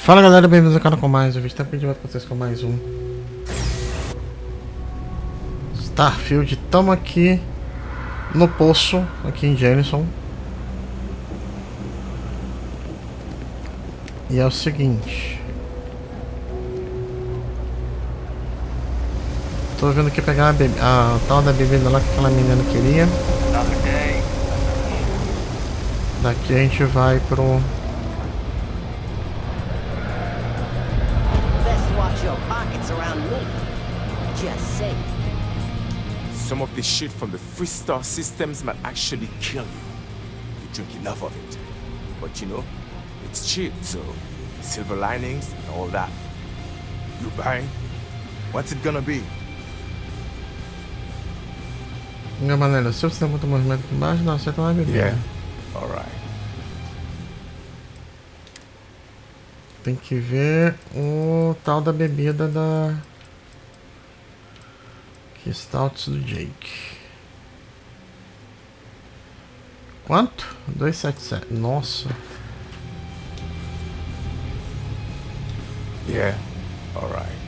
Fala galera, bem-vindos ao canal com mais um vídeo. Tá pedindo pra vocês com mais um Starfield. Estamos aqui no poço, aqui em Jameson. E é o seguinte, tô vindo aqui pegar a tal da bebida lá que aquela menina queria. Daqui a gente vai pro... Some of the shit from the freestyle systems might actually kill you. You drink enough of it. But you know, it's cheap, so silver linings and all that. You buying? What's it gonna be? Minha maneira, se você tem muito movimento aqui embaixo, não aceita uma bebida. Yeah, alright. Tem que ver o tal da bebida da... Que stouts do Jake. Quanto? 277. Nossa. Yeah, alright.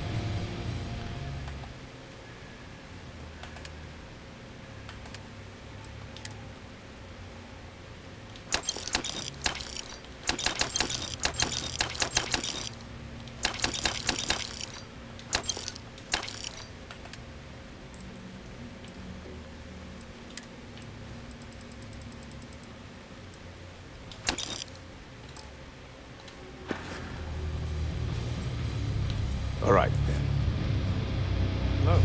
All right, then. Hello.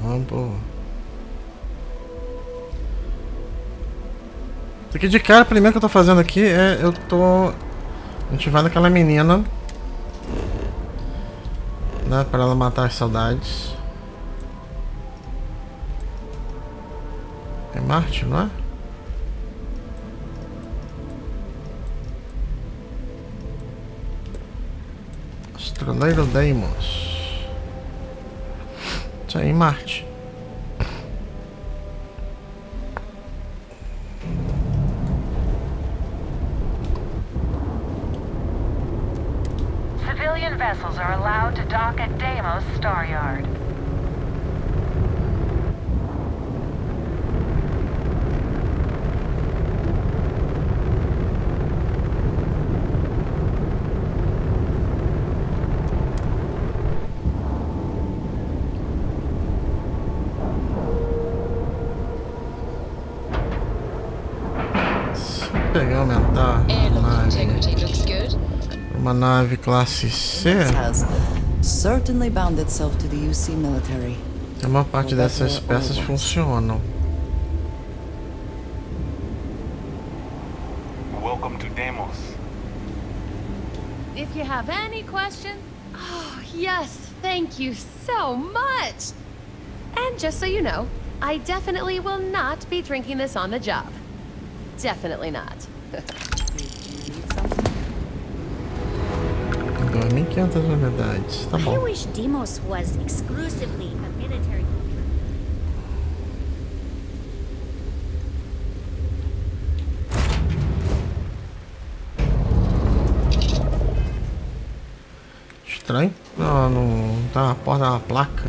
Vamos pro... Isso aqui de cara, primeiro que eu tô fazendo aqui é... Eu tô... A gente vai naquela menina, né, para ela matar as saudades. É Marte, não é? Astroleiro Deimos. Isso aí, Marte. Civilian vessels are allowed to dock at Deimos Star Yard. Pegar, aumentar uma nave classe C. Certainly bound itself to the UC military. A maior parte dessas peças funcionam. Welcome to Deimos. If you have any questions, oh yes, thank you so much. And just so you know, I definitely will not be drinking this on the job. Definitely not. 2.500 unidades, tá I bom. wish Deimos was exclusively a military. Estranho. Não tá na porta da placa.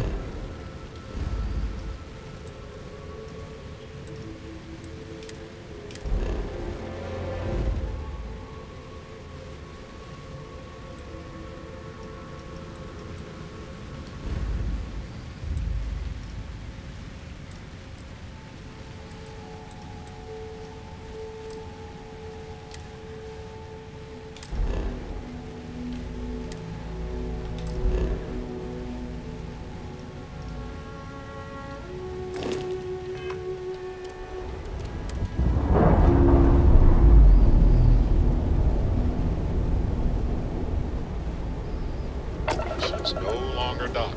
pods no longer dock.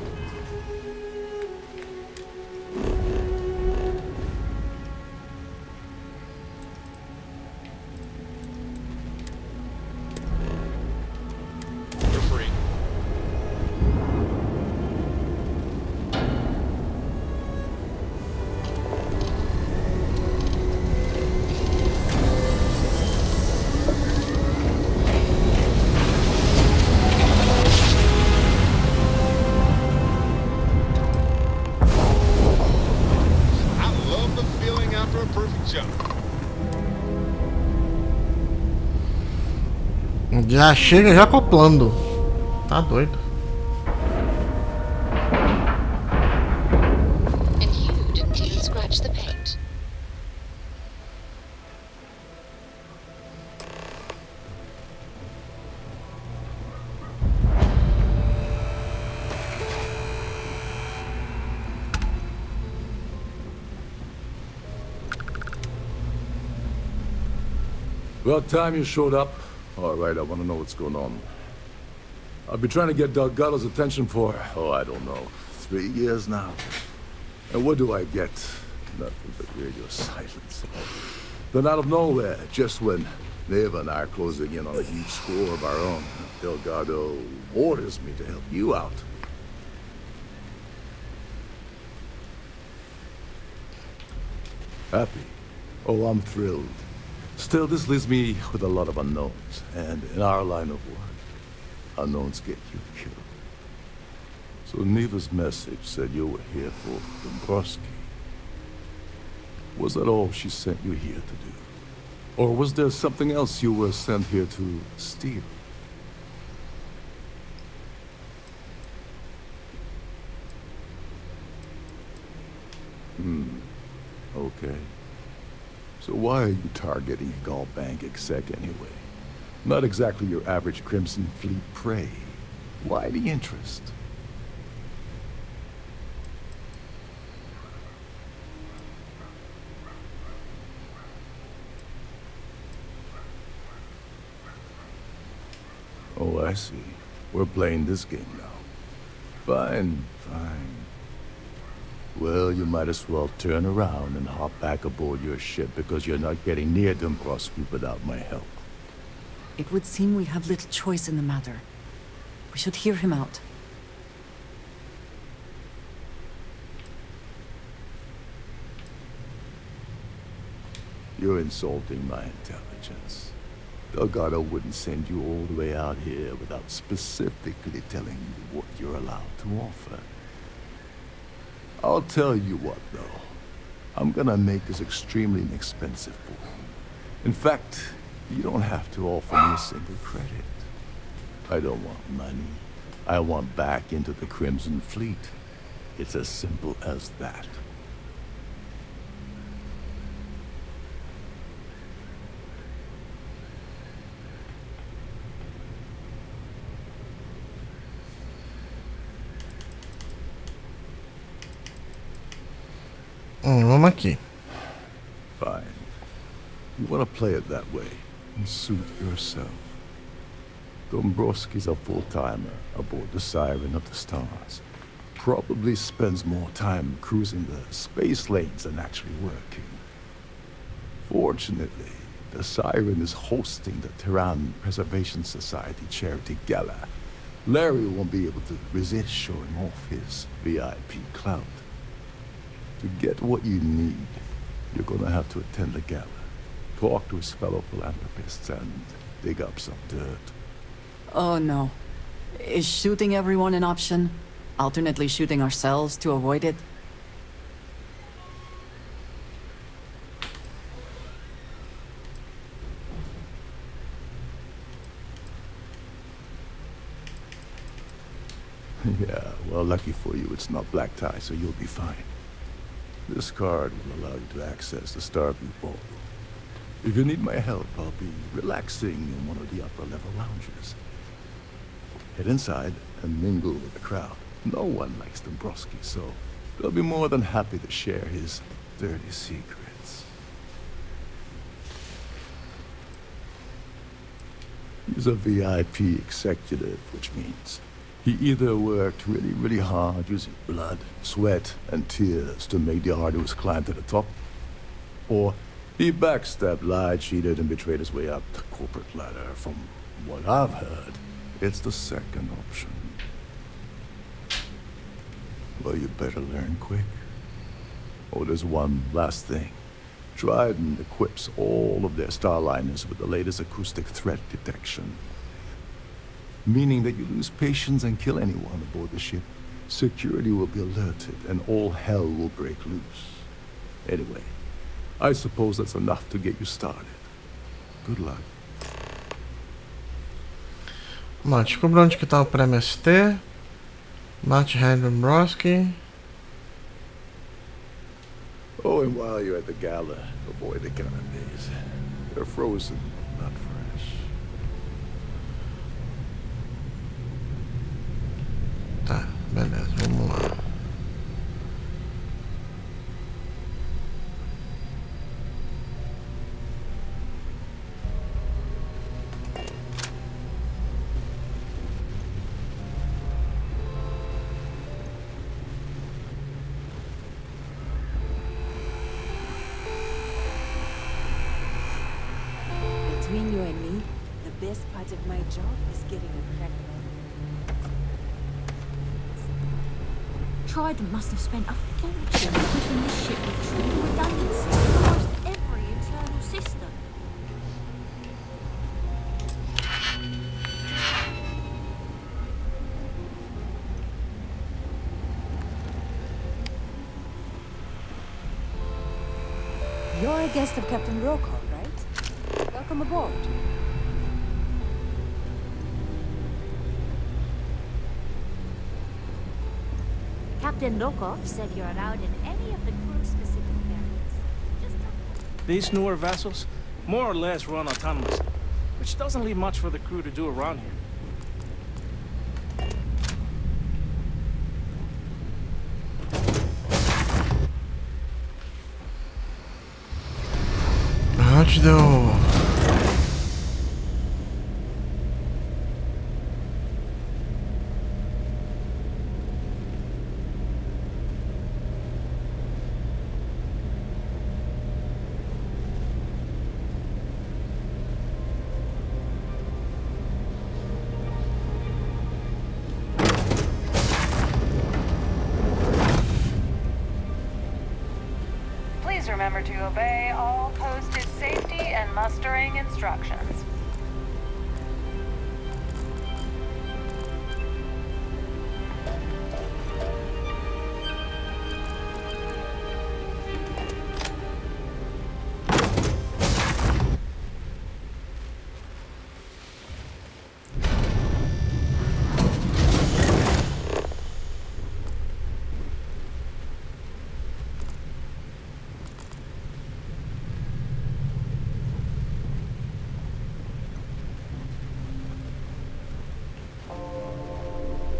You're free. I love the feeling after a perfect jump. Já chega já acoplando. Tá doido. And you didn't even scratch the paint. About time you showed up. All right, I want to know what's going on. I've been trying to get Delgado's attention for, I don't know, 3 years now. And what do I get? Nothing but radio silence. Then out of nowhere, just when Neva and I are closing in on a huge score of our own, Delgado orders me to help you out. Happy? Oh, I'm thrilled. Still, this leaves me with a lot of unknowns, and in our line of work, unknowns get you killed. So Neva's message said you were here for Dombrowski. Was that all she sent you here to do? Or was there something else you were sent here to steal? Okay. So why are you targeting a Gall Bank exec anyway? Not exactly your average Crimson Fleet prey. Why the interest? Oh, I see. We're playing this game now. Fine, fine. Well, you might as well turn around and hop back aboard your ship because you're not getting near Dombrowski without my help. It would seem we have little choice in the matter. We should hear him out. You're insulting my intelligence. Delgado wouldn't send you all the way out here without specifically telling you what you're allowed to offer. I'll tell you what, though. I'm gonna make this extremely inexpensive for you. In fact, you don't have to offer me a single credit. I don't want money. I want back into the Crimson Fleet. It's as simple as that. Vamos aqui. Fine. You want to play it that way and suit yourself. Dombrowski's a full-timer aboard the Siren of the Stars. Probably spends more time cruising the space lanes than actually working. Fortunately, the Siren is hosting the Tehran Preservation Society charity gala. Larry won't be able to resist showing off his VIP clout. To get what you need, you're gonna have to attend the gala, talk to his fellow philanthropists, and dig up some dirt. Oh no. Is shooting everyone an option? Alternately shooting ourselves to avoid it? Yeah, well, lucky for you, it's not black tie, so you'll be fine. This card will allow you to access the Starfield ballroom. If you need my help, I'll be relaxing in one of the upper-level lounges. Head inside and mingle with the crowd. No one likes Dombrowski, so they'll be more than happy to share his dirty secrets. He's a VIP executive, which means He either worked really hard using blood, sweat, and tears to make the arduous climb to the top, or he backstabbed, lied, cheated, and betrayed his way up the corporate ladder. From what I've heard, it's the second option. Well, you better learn quick. Oh, there's one last thing. Trident equips all of their starliners with the latest acoustic threat detection. Meaning that you lose patience and kill anyone aboard the ship, security will be alerted and all hell will break loose. Anyway, I suppose that's enough to get you started. Good luck. Vamos, descubra onde que tá o pré-MST. Mate Random Broski. Oh, and while you're at the gala, avoid the canapes. They're frozen, not fresh. Tá, beleza, vamos lá. Between you and me, the best part of my job is getting a crack on. Trident must have spent a fortune equipping this ship with true redundancy for almost every internal system. You're a guest of Captain Rokov, right? Welcome aboard. Captain Lokov said you're allowed in any of the crew-specific areas. Just These newer vessels more or less run autonomously, which doesn't leave much for the crew to do around here. Ajude. Please remember to obey all posted safety and mustering instructions.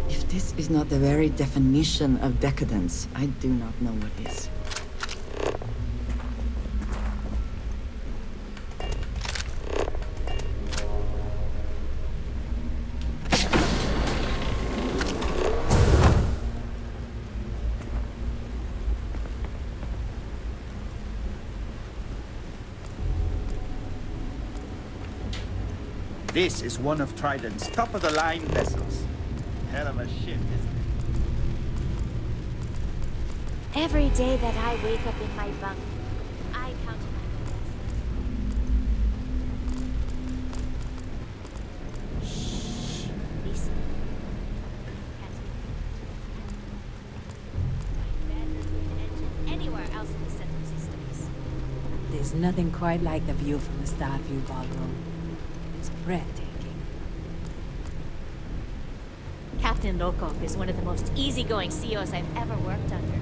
If this is not the very definition of decadence, I do not know what is. This is one of Trident's top-of-the-line vessels. Hell of a ship, isn't it? every day that I wake up in my bunk, I count my blessings. Shh. Listen. Anywhere else in the central systems. There's nothing quite like the view from the Starfield ballroom. It's breathtaking. Captain Lokov is one of the most easygoing CEOs I've ever worked under.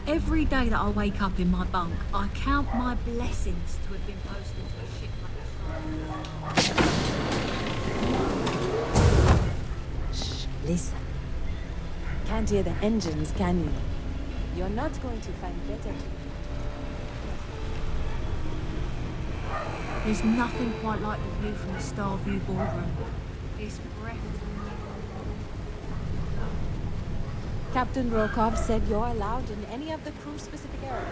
Every day that I wake up in my bunk, I count my blessings to have been posted to a ship like this. Shh, listen. Can't hear the engines, can you? You're not going to find better. There's nothing quite like the view from the Starfield ballroom. It's breathtaking. Captain Rokov said you're allowed in any of the crew-specific areas.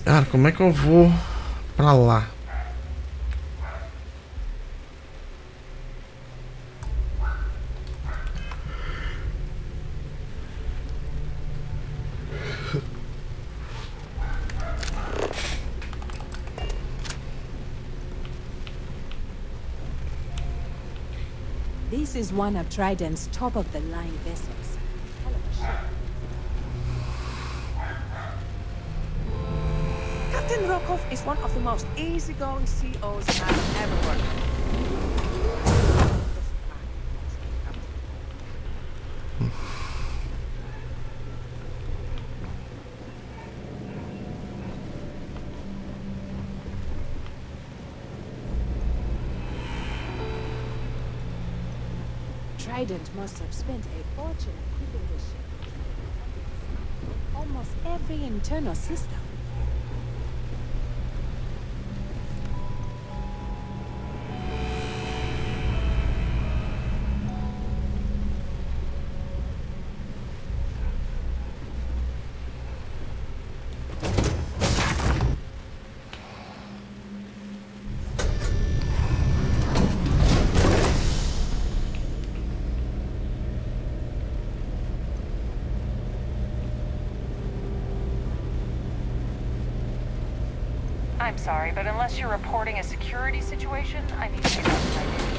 Cara, como é que eu vou pra lá? This is one of Trident's top-of-the-line vessels. Hell of a ship. Captain Rokov is one of the most easygoing COs I've ever worked with. Trident must have spent a fortune equipping this ship. Almost every internal system. I'm sorry, but unless you're reporting a security situation, I need to get back to my duties.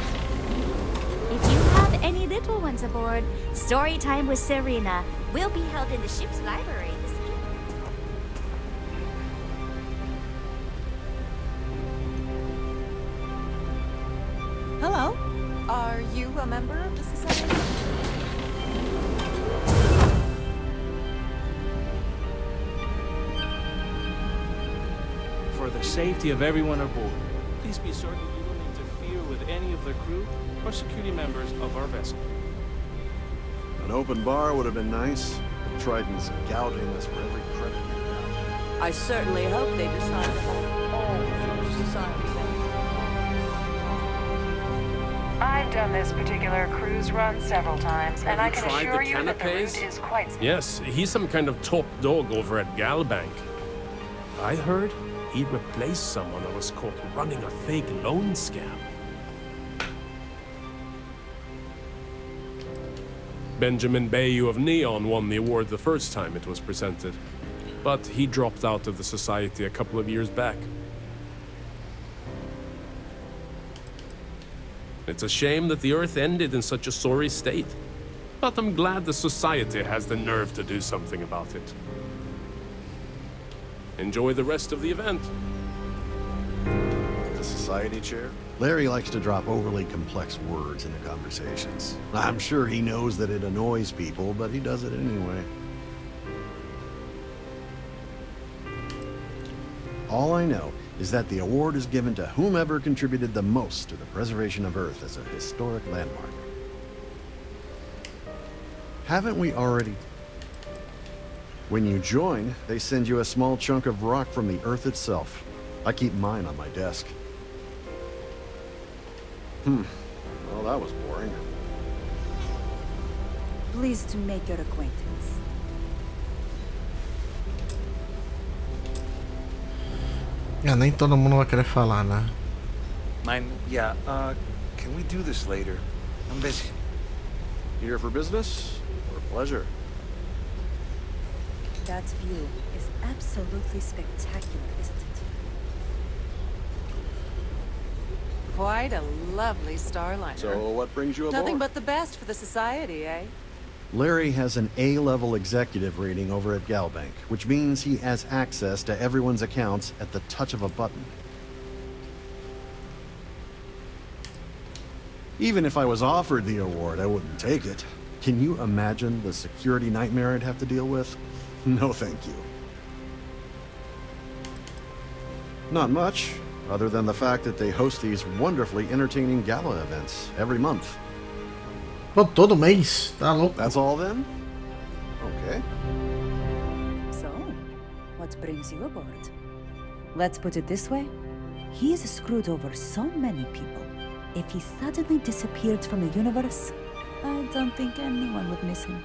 If you have any little ones aboard, story time with Serena will be held in the ship's library this evening. Hello? Are you a member of the society? For the safety of everyone aboard, please be certain you don't interfere with any of the crew or security members of our vessel. An open bar would have been nice. Trident's gouging us for every credit we've got. I certainly hope they decide to hold all future society members. I've done this particular cruise run several times, and I can assure you that the route is quite simple. Yes, he's some kind of top dog over at Galbank. I heard he replaced someone that was caught running a fake loan scam. Benjamin Bayou of Neon won the award the first time it was presented, but he dropped out of the society a couple of years back. It's a shame that the Earth ended in such a sorry state, but I'm glad the society has the nerve to do something about it. Enjoy the rest of the event. The society chair? Larry likes to drop overly complex words into conversations. I'm sure he knows that it annoys people, but he does it anyway. All I know is that the award is given to whomever contributed the most to the preservation of Earth as a historic landmark. Haven't we already? When you join, they send you a small chunk of rock from the Earth itself. I keep mine on my desk. Well, that was boring. Pleased to make your acquaintance. Nem todo mundo vai querer falar, né? Mine, yeah, can we do this later? I'm busy. Here for business or pleasure? That view is absolutely spectacular, isn't it? Quite a lovely starliner. So what brings you aboard? Nothing but the best for the society, eh? Larry has an A-level executive rating over at Galbank, which means he has access to everyone's accounts at the touch of a button. Even if I was offered the award, I wouldn't take it. Can you imagine the security nightmare I'd have to deal with? No, thank you. Not much, other than the fact that they host these wonderfully entertaining gala events every month. Pô, todo mês? Tá louco? That's all then? Okay. So, what brings you aboard? Let's put it this way. He's screwed over so many people. If he suddenly disappeared from the universe, I don't think anyone would miss him.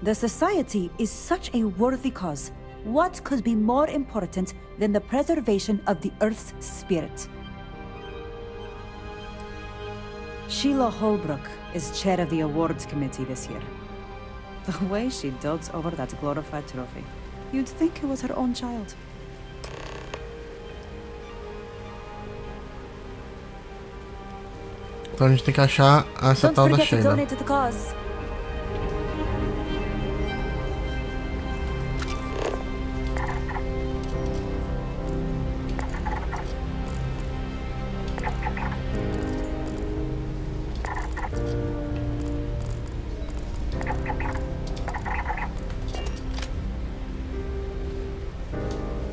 The Society is such a worthy cause. What could be more important than the preservation of the Earth's spirit? Sheila Holbrook is chair of the awards committee this year. The way she dotes over that glorified trophy, you'd think it was her own child. Então a gente tem que achar essa Don't tal da forget to Sheila. donate to the cause.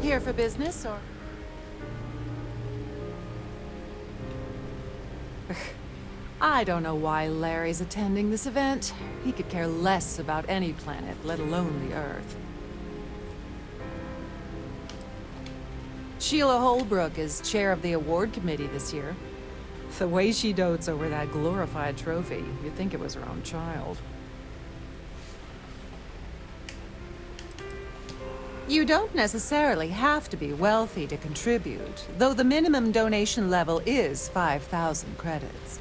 Here for business, or? I don't know why Larry's attending this event. He could care less about any planet, let alone the Earth. Sheila Holbrook is chair of the award committee this year. The way she dotes over that glorified trophy, you'd think it was her own child. You don't necessarily have to be wealthy to contribute, though the minimum donation level is 5,000 credits.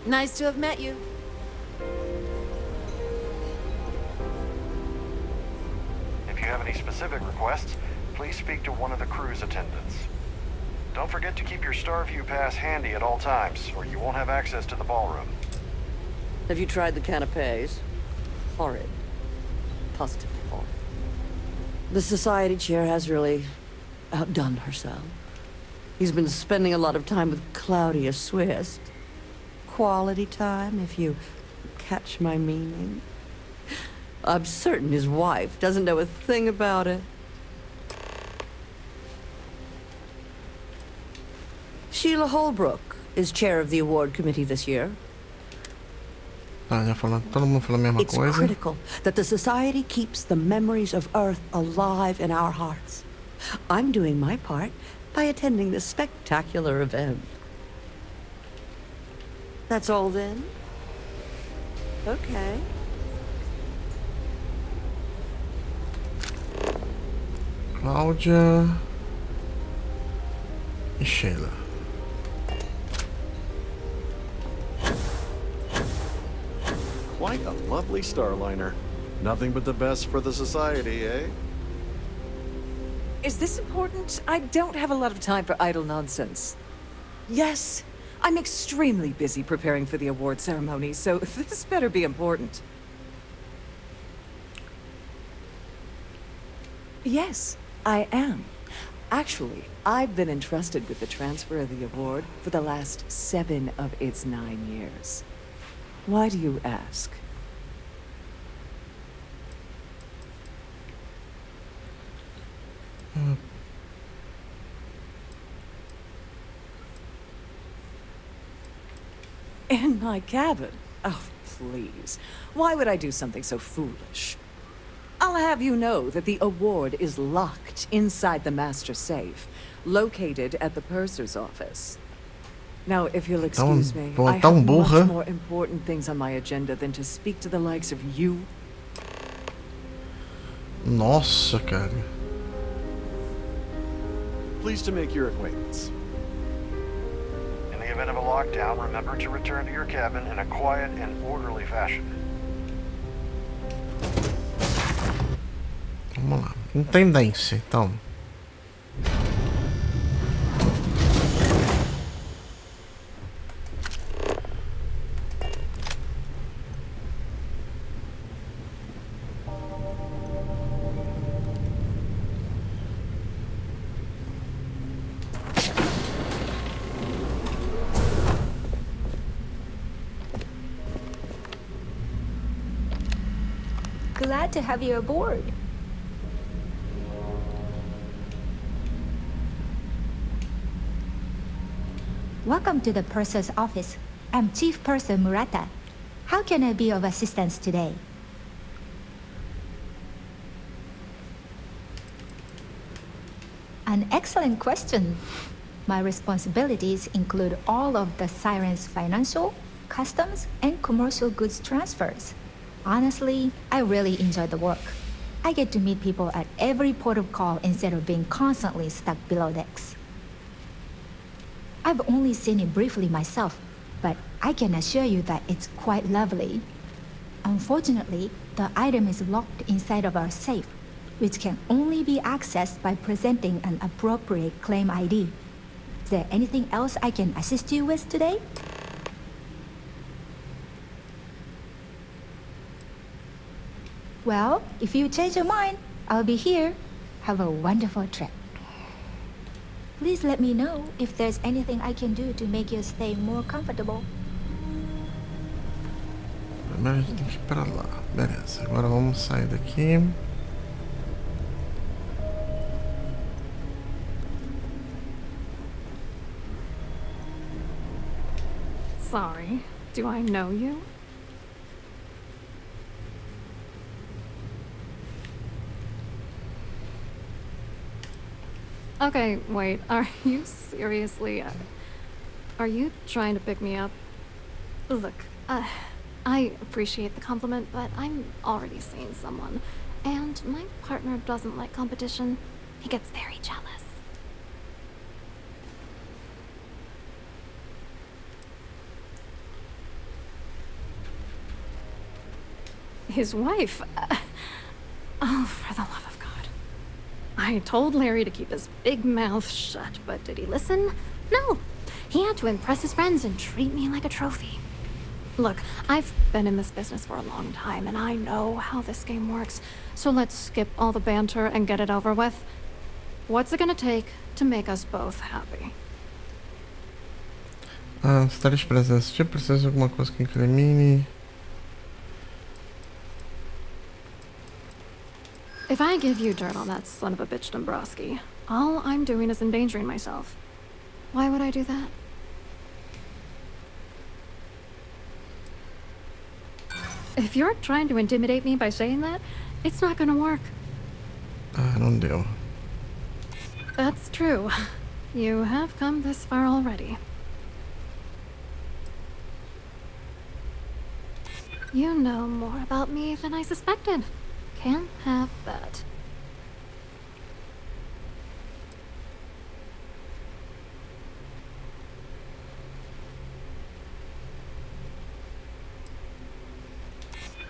Nice to have met you. If you have any specific requests, please speak to one of the crew's attendants. Don't forget to keep your Starview pass handy at all times, or you won't have access to the ballroom. Have you tried the canapes? Horrid. Positively horrid. The society chair has really outdone herself. He's been spending a lot of time with Claudia Swiss. Quality time, if you catch my meaning. I'm certain his wife doesn't know a thing about it. Sheila Holbrook is chair of the award committee this year. Todo mundo falou a mesma It's coisa. critical that the society keeps the memories of Earth alive in our hearts. I'm doing my part by attending this spectacular event. That's all then? Okay. Cláudia e Sheila. Quite a lovely starliner. Nothing but the best for the society, eh? Is this important? I don't have a lot of time for idle nonsense. Yes, I'm extremely busy preparing for the award ceremony, so this better be important. Yes, I am. Actually, I've been entrusted with the transfer of the award for the last 7 of its 9 years. Why do you ask? In my cabin? Oh, please. Why would I do something so foolish? I'll have you know that the award is locked inside the master safe, located at the purser's office. Now, if you'll excuse me, I have much more important things on my agenda than to speak to the likes of you. Nossa, cara. Pleased to make your acquaintance. In the event of a lockdown, remember to return to your cabin in a quiet and orderly fashion. Vamos lá. Intendência, então. Glad to have you aboard. Welcome to the purser's office. I'm Chief Purser Murata. How can I be of assistance today? An excellent question. My responsibilities include all of the Siren's financial, customs, and commercial goods transfers. Honestly, I really enjoy the work. I get to meet people at every port of call instead of being constantly stuck below decks. I've only seen it briefly myself, but I can assure you that it's quite lovely. Unfortunately, the item is locked inside of our safe, which can only be accessed by presenting an appropriate claim ID. Is there anything else I can assist you with today? Well, if you change your mind, I'll be here. Have a wonderful trip. Please let me know if there's anything I can do to make your stay more comfortable. Primeiro a gente tem que ir pra lá. Beleza, agora vamos sair daqui. Sorry, do I know you? Okay, wait, are you seriously... are you trying to pick me up? Look, I appreciate the compliment, but I'm already seeing someone. And my partner doesn't like competition. He gets very jealous. His wife? Oh, for the love of God. I told Larry to keep his big mouth shut, but did he listen? No. He had to impress his friends and treat me like a trophy. Look, I've been in this business for a long time, and I know how this game works. So let's skip all the banter and get it over with. What's it gonna take to make us both happy? Estares presentes. Tipo, precisa de alguma coisa que incrimine. If I give you dirt on that son of a bitch Dombrowski, all I'm doing is endangering myself. Why would I do that? If you're trying to intimidate me by saying that, it's not gonna work. Não deu. That's true. You have come this far already. You know more about me than I suspected. Can't have that.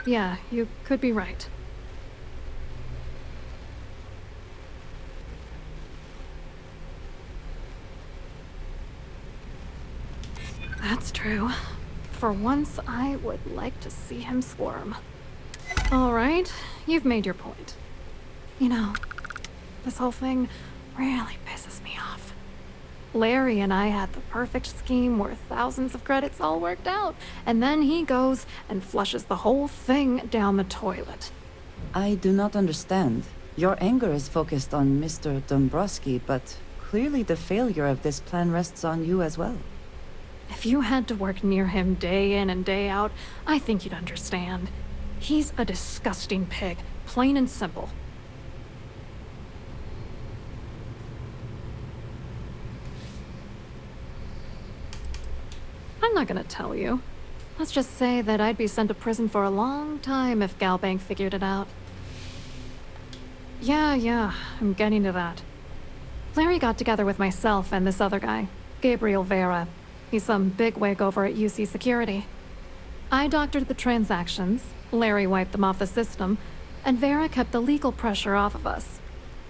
Yeah, you could be right. That's true. For once, I would like to see him squirm. All right, you've made your point. You know, this whole thing really pisses me off. Larry and I had the perfect scheme worth thousands of credits all worked out, and then he goes and flushes the whole thing down the toilet. I do not understand. Your anger is focused on Mr. Dombrowski, but clearly the failure of this plan rests on you as well. If you had to work near him day in and day out, I think you'd understand. He's a disgusting pig, plain and simple. I'm not gonna tell you. Let's just say that I'd be sent to prison for a long time if Galbank figured it out. Yeah, I'm getting to that. Larry got together with myself and this other guy, Gabriel Vera. He's some bigwig over at UC Security. I doctored the transactions, Larry wiped them off the system, and Vera kept the legal pressure off of us.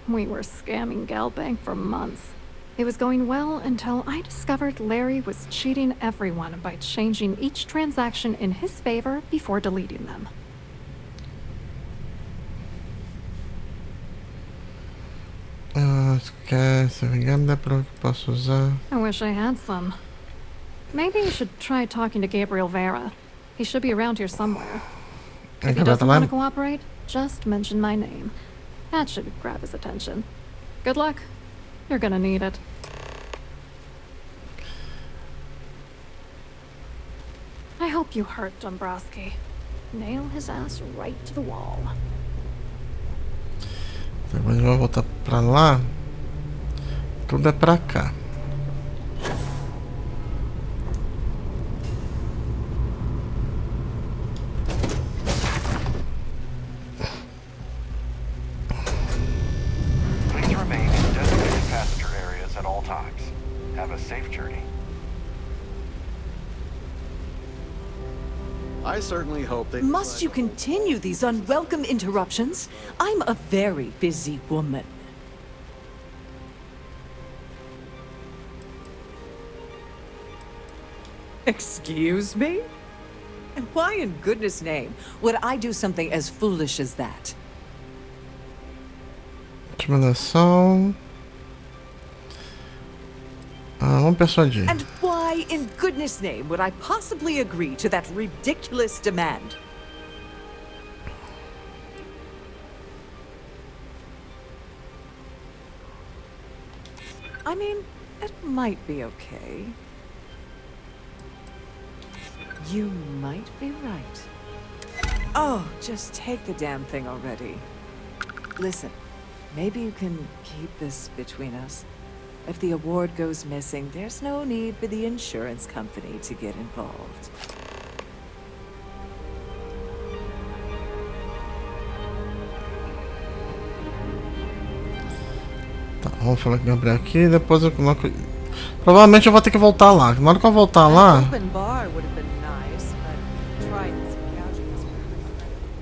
We were scamming Galbank for months. It was going well until I discovered Larry was cheating everyone by changing each transaction in his favor before deleting them. Esquece, vengando pelo que posso usar. I wish I had some. Maybe you should try talking to Gabriel Vera. He should be around here somewhere. If he doesn't want to cooperate, just mention my name. That should grab his attention. Good luck. You're gonna need it. I hope you hurt Dombrowski. Nail his ass right to the wall. Depois eu vou voltar pra lá. Tudo é pra cá. Please remain in designated passenger areas at all times. Have a safe journey. I certainly hope they... Must you continue these unwelcome interruptions? I'm a very busy woman. Excuse me? And why in goodness name would I do something as foolish as that? Intimidação. Vamos persuadir. And why in goodness name would I possibly agree to that ridiculous demand? I mean, it might be okay. You might be right. Oh, just take the damn thing already. Listen, maybe you can keep this between us. If the award goes missing, there's no need for the insurance company to get involved. Tá, vamos falar com o Gabriel aqui, depois eu coloco... Provavelmente eu vou ter que voltar lá. Na hora que eu voltar lá...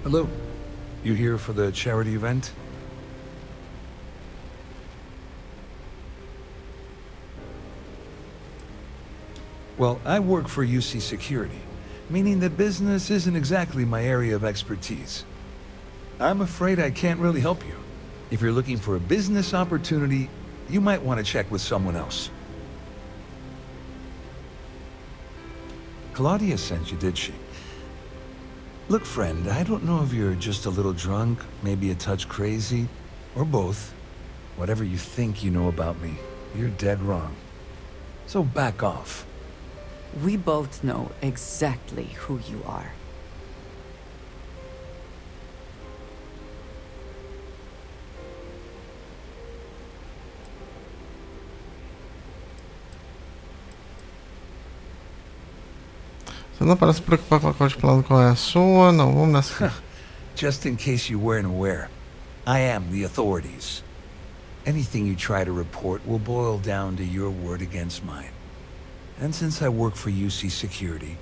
Hello. You here for the charity event? Well, I work for UC Security, meaning that business isn't exactly my area of expertise. I'm afraid I can't really help you. If you're looking for a business opportunity, you might want to check with someone else. Claudia sent you, did she? Look, friend, I don't know if you're just a little drunk, maybe a touch crazy, or both. Whatever you think you know about me, you're dead wrong. So back off. We both know exactly who you are. Você não parece se preocupar com a cor de plano qual é a sua? Não, vamos nessa. Just in case you weren't aware, I am the authorities. Anything you try to report will boil down to your word against mine. And since I work for UC Security,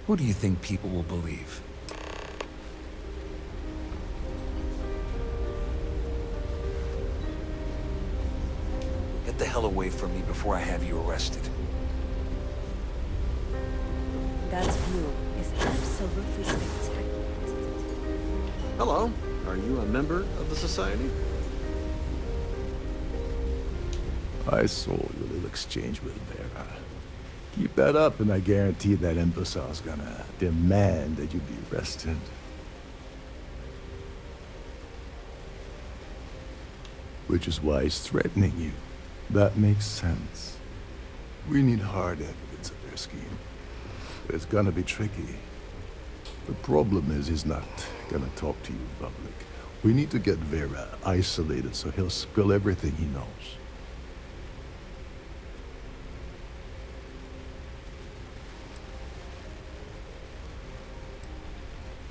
who do you think people will believe? Get the hell away from me before I have you arrested. That view is absolutely spectacular. Hello. Are you a member of the society? I saw your little exchange with Vera. Keep that up and I guarantee that imbecile's gonna demand that you be arrested. Which is why he's threatening you. That makes sense. We need hard evidence of their scheme. But it's gonna be tricky. The problem is he's not gonna talk to you in public. We need to get Vera isolated so he'll spill everything he knows.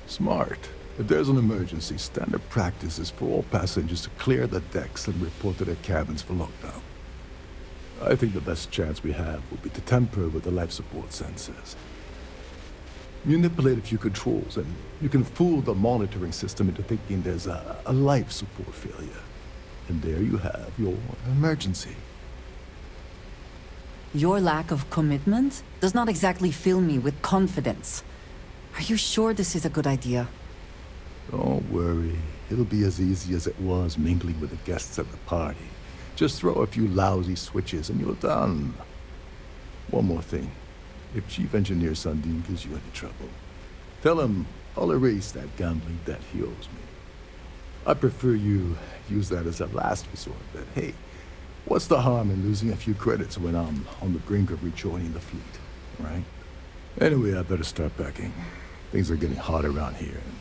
Smart. If there's an emergency, standard practice is for all passengers to clear the decks and report to their cabins for lockdown. I think the best chance we have will be to tamper with the life support sensors. Manipulate a few controls, and you can fool the monitoring system into thinking there's a life support failure. And there you have your emergency. Your lack of commitment does not exactly fill me with confidence. Are you sure this is a good idea? Don't worry. It'll be as easy as it was mingling with the guests at the party. Just throw a few lousy switches and you're done. One more thing. If Chief Engineer Sundin gives you any trouble, tell him I'll erase that gambling debt he owes me. I prefer you use that as a last resort, but hey, what's the harm in losing a few credits when I'm on the brink of rejoining the fleet, right? Anyway, I better start packing. Things are getting hot around here, and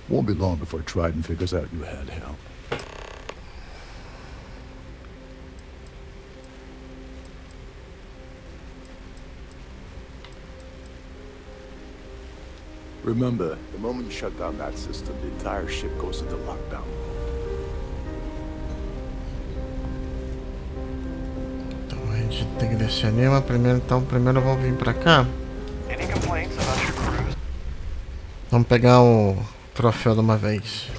won't be long before Trident figures out you had help. Remember, the moment you shut down that system, the entire ship goes into lockdown. Então a gente tem que descer ali, mas primeiro vamos vir pra cá. Vamos pegar o troféu de uma vez.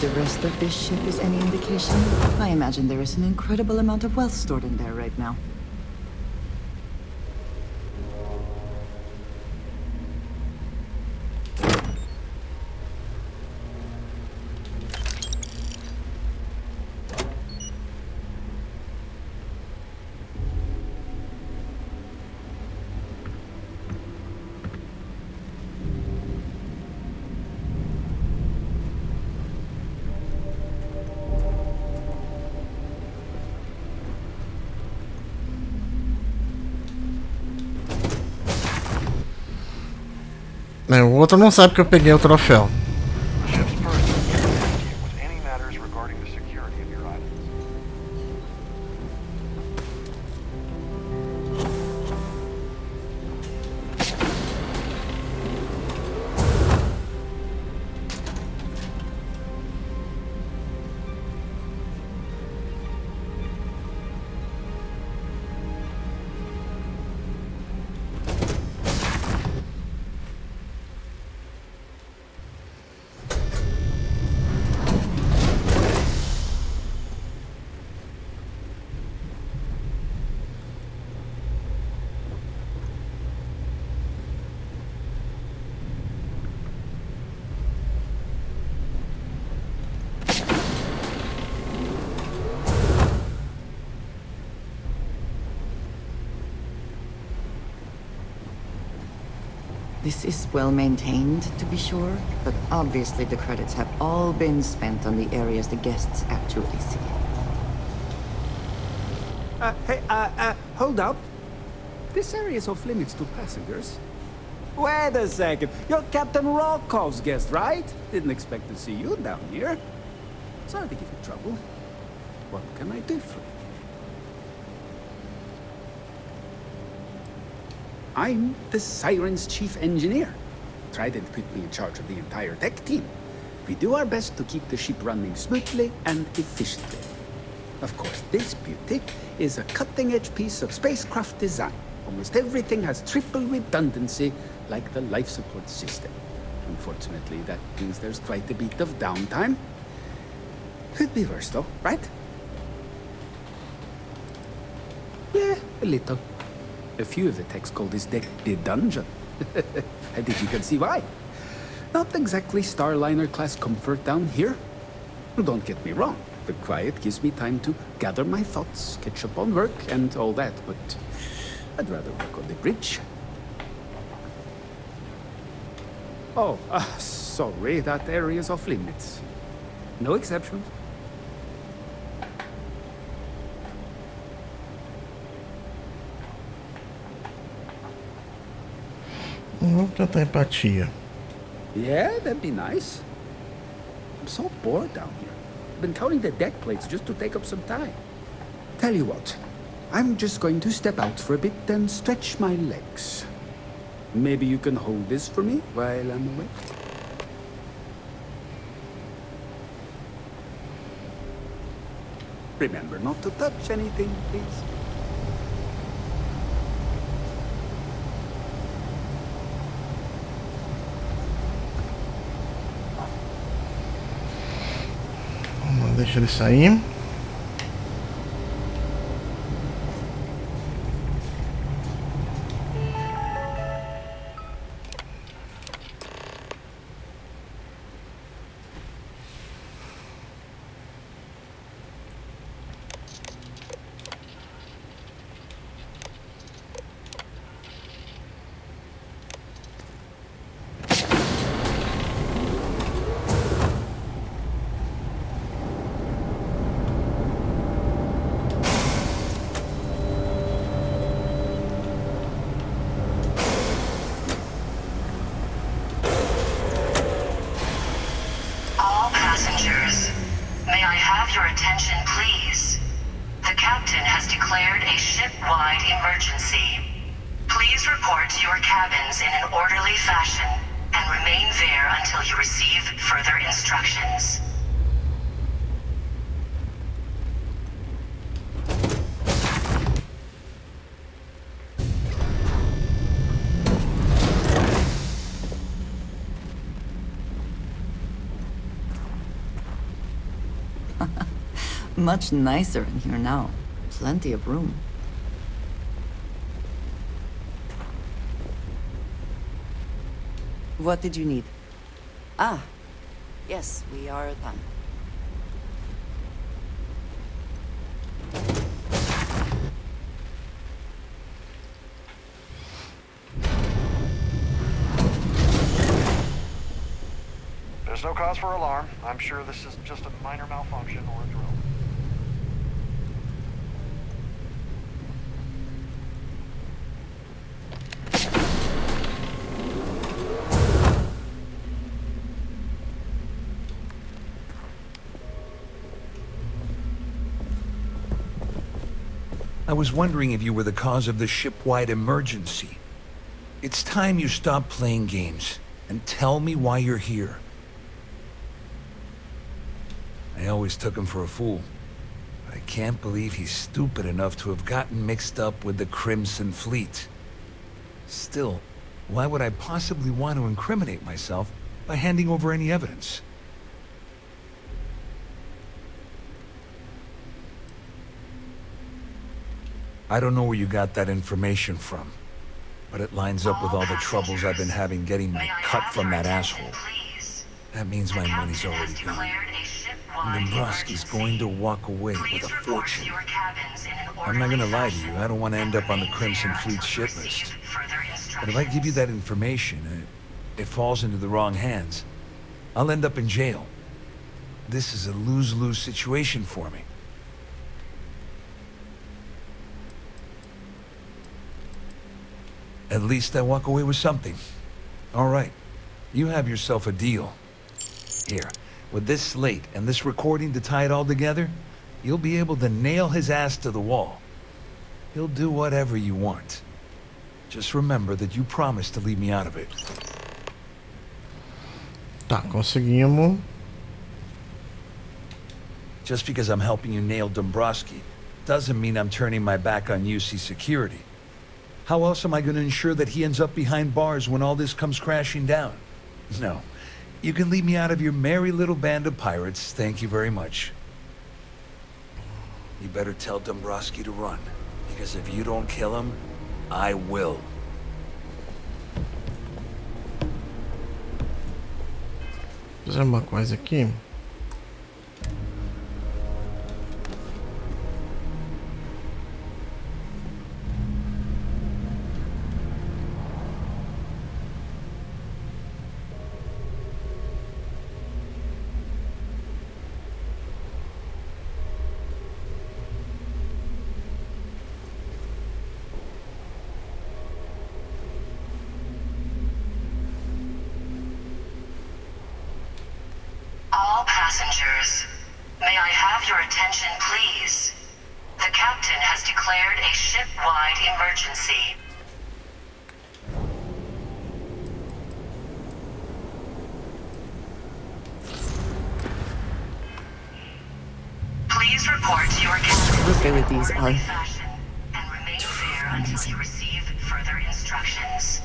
The rest of this ship is any indication, I imagine there is an incredible amount of wealth stored in there right now. O outro não sabe que eu peguei o troféu. This is well maintained, to be sure, but obviously the credits have all been spent on the areas the guests actually see. Hey, hold up. This area is off limits to passengers. Wait a second. You're Captain Rockoff's guest, right? Didn't expect to see you down here. Sorry to give you trouble. What can I do for you? I'm the Siren's chief engineer. Trident put me in charge of the entire tech team. We do our best to keep the ship running smoothly and efficiently. Of course, this beauty is a cutting-edge piece of spacecraft design. Almost everything has triple redundancy, like the life support system. Unfortunately, that means there's quite a bit of downtime. Could be worse, though, right? Yeah, a little. A few of the techs call this deck the dungeon. I think you can see why. Not exactly Starliner-class comfort down here. Don't get me wrong. The quiet gives me time to gather my thoughts, catch up on work, and all that, but I'd rather work on the bridge. Oh, sorry, that area is off limits. No exceptions. Vamos tentar empatia. Yeah, that'd be nice. I'm so bored down here. I've been counting the deck plates just to take up some time. Tell you what, I'm just going to step out for a bit and stretch my legs. Maybe you can hold this for me while I'm away? Remember not to touch anything, please. Deixa ele sair. Much nicer in here now. Plenty of room. What did you need? Ah, yes, we are done. There's no cause for alarm. I'm sure this is just a minor malfunction or a drill. I was wondering if you were the cause of the ship-wide emergency. It's time you stop playing games and tell me why you're here. I always took him for a fool, but I can't believe he's stupid enough to have gotten mixed up with the Crimson Fleet. Still, why would I possibly want to incriminate myself by handing over any evidence? I don't know where you got that information from, but it lines up with all the troubles I've been having getting my cut from that asshole. That means my money's already gone. And Dombrowski's going to walk away with a fortune. I'm not gonna lie to you, I don't want to end up on the Crimson Fleet shit list. But if I give you that information, it falls into the wrong hands. I'll end up in jail. This is a lose-lose situation for me. At least I walk away with something. All right, you have yourself a deal. Here, with this slate and this recording to tie it all together, you'll be able to nail his ass to the wall. He'll do whatever you want. Just remember that you promised to leave me out of it. Tá, conseguimos. Just because I'm helping you nail Dombrowski doesn't mean I'm turning my back on UC security. How else am I going to ensure that he ends up behind bars when all this comes crashing down? No. You can leave me out of your merry little band of pirates, thank you very much. You better tell Dombrowski to run, because if you don't kill him, I will. Fazer uma coisa aqui. attention, please? The captain has declared a ship-wide emergency. Please report to your captain. Those abilities are and remain there until you receive further instructions.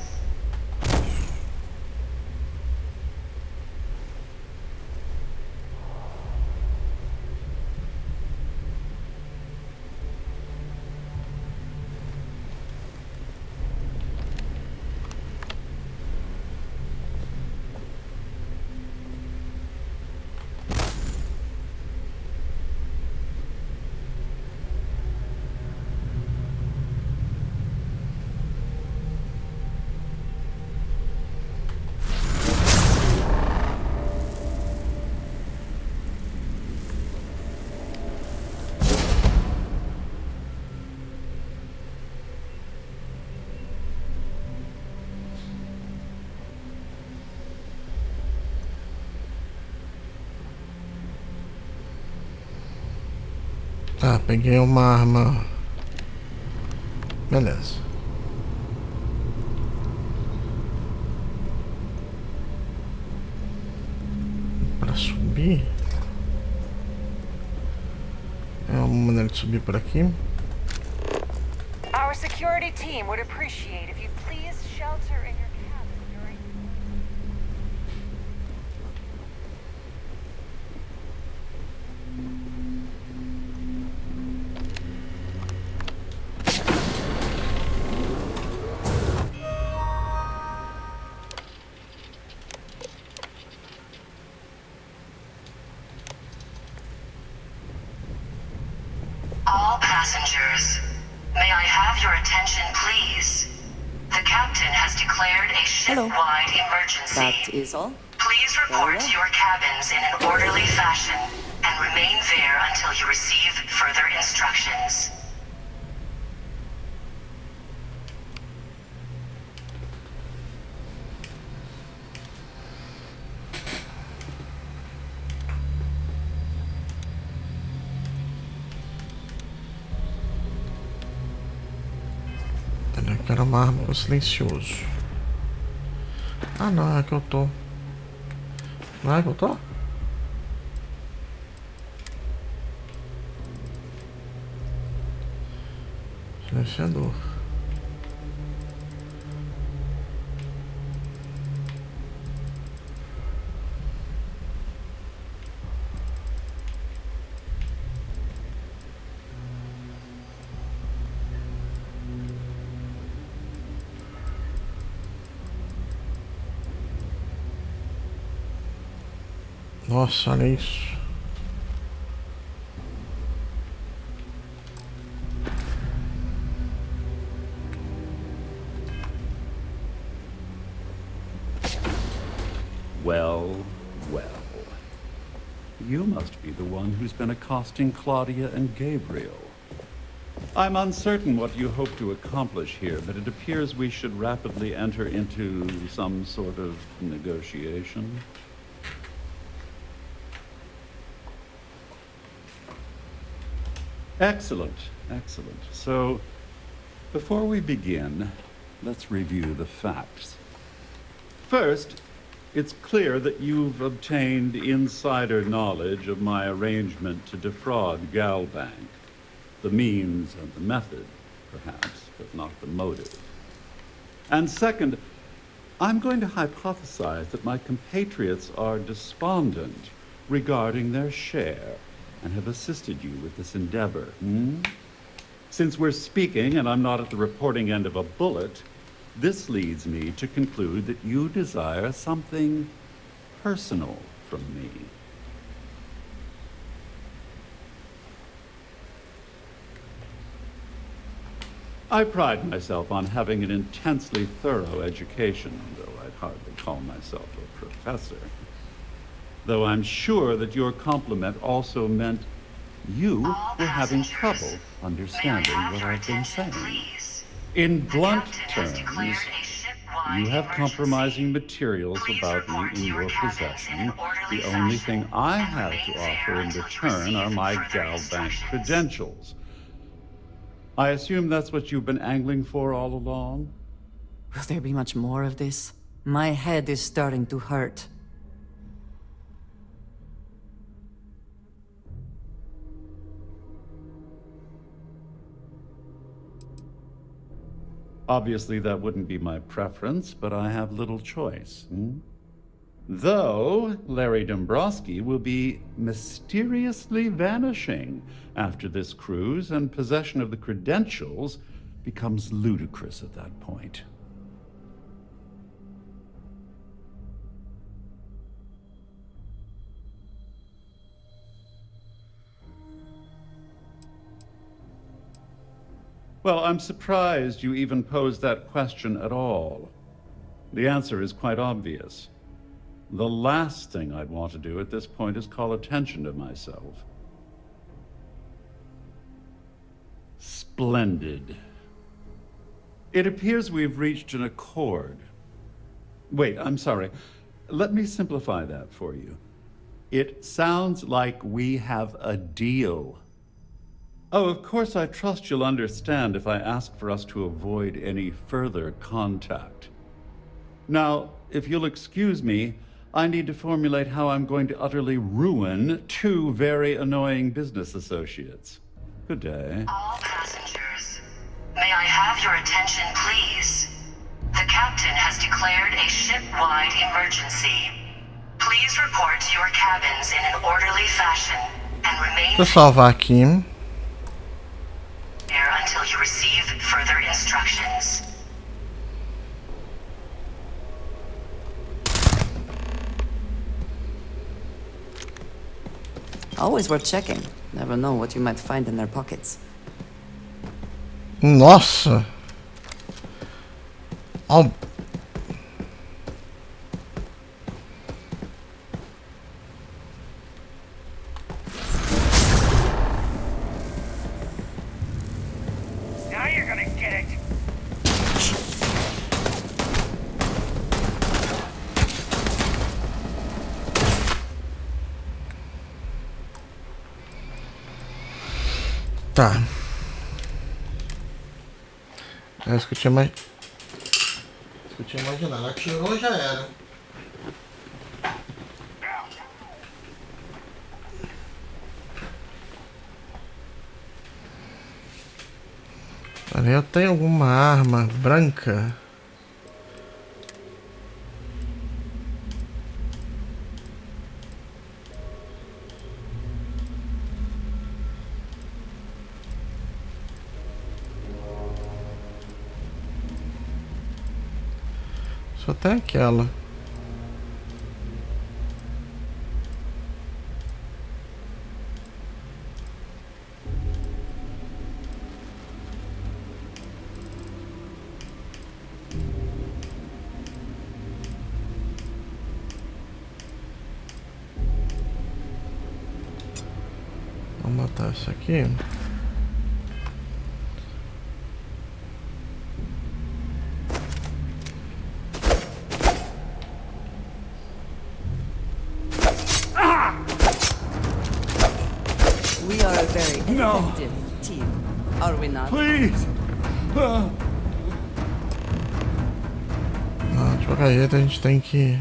Tá, peguei uma arma. Beleza. Para subir. É uma maneira de subir por aqui. Our security team would appreciate if you please shelter in your cabin during... All passengers, may I have your attention, please? The captain has declared a ship-wide emergency. That is all. Please report to your cabins in an orderly fashion and remain there until you receive further instructions. Eu quero uma arma com silencioso. Ah, não, é que eu tô. Não é que eu tô? Silenciador. Nossa, olha isso. Well, well. You must be the one who's been accosting Claudia and Gabriel. I'm uncertain what you hope to accomplish here, but it appears we should rapidly enter into some sort of negotiation. Excellent, excellent. So, before we begin, let's review the facts. First, it's clear that you've obtained insider knowledge of my arrangement to defraud Galbank. The means and the method, perhaps, but not the motive. And second, I'm going to hypothesize that my compatriots are despondent regarding their share and have assisted you with this endeavor. Since we're speaking and I'm not at the reporting end of a bullet, this leads me to conclude that you desire something personal from me. I pride myself on having an intensely thorough education, though I'd hardly call myself a professor. Though I'm sure that your compliment also meant you were having trouble understanding what I've been saying. In blunt terms, statewide You have emergency. compromising materials about me in your possession. The only thing I have to offer in return are my Gal Bank credentials. I assume that's what you've been angling for all along? Will there be much more of this? My head is starting to hurt. Obviously, that wouldn't be my preference, but I have little choice. Though Larry Dombrowski will be mysteriously vanishing after this cruise, and possession of the credentials becomes ludicrous at that point. Well, I'm surprised you even posed that question at all. The answer is quite obvious. The last thing I'd want to do at this point is call attention to myself. Splendid. It appears we've reached an accord. Wait, I'm sorry. Let me simplify that for you. It sounds like we have a deal. Oh, of course, I trust you'll understand if I ask for us to avoid any further contact. Now, if you'll excuse me, I need to formulate how I'm going to utterly ruin two very annoying business associates. Good day. All passengers, may I have your attention, please? The captain has declared a ship-wide emergency. Please report to your cabins in an orderly fashion and remain Deixa eu salvar aqui. there until you receive further instructions. Always worth checking. Never know what you might find in their pockets. Nossa. Oh. Now you're gonna get it. Tá. É isso que eu tinha mais. Isso que eu tinha imaginado. Atirou, já era. Eu tenho alguma arma branca? Só tem aquela. Vamos matar essa aqui. We are a very effective team, are we not? Please! Ah, de qualquer jeito a gente tem que...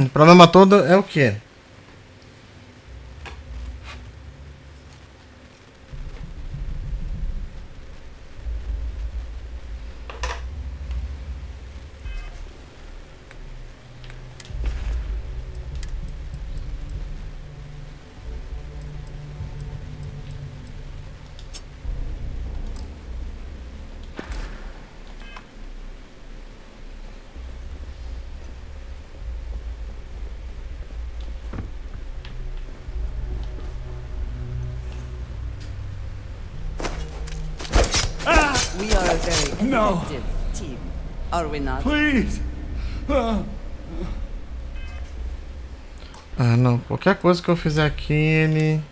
O problema todo é o quê? We are a very effective team, are we not? Please! Ah, não. Qualquer coisa que eu fizer aqui, ele...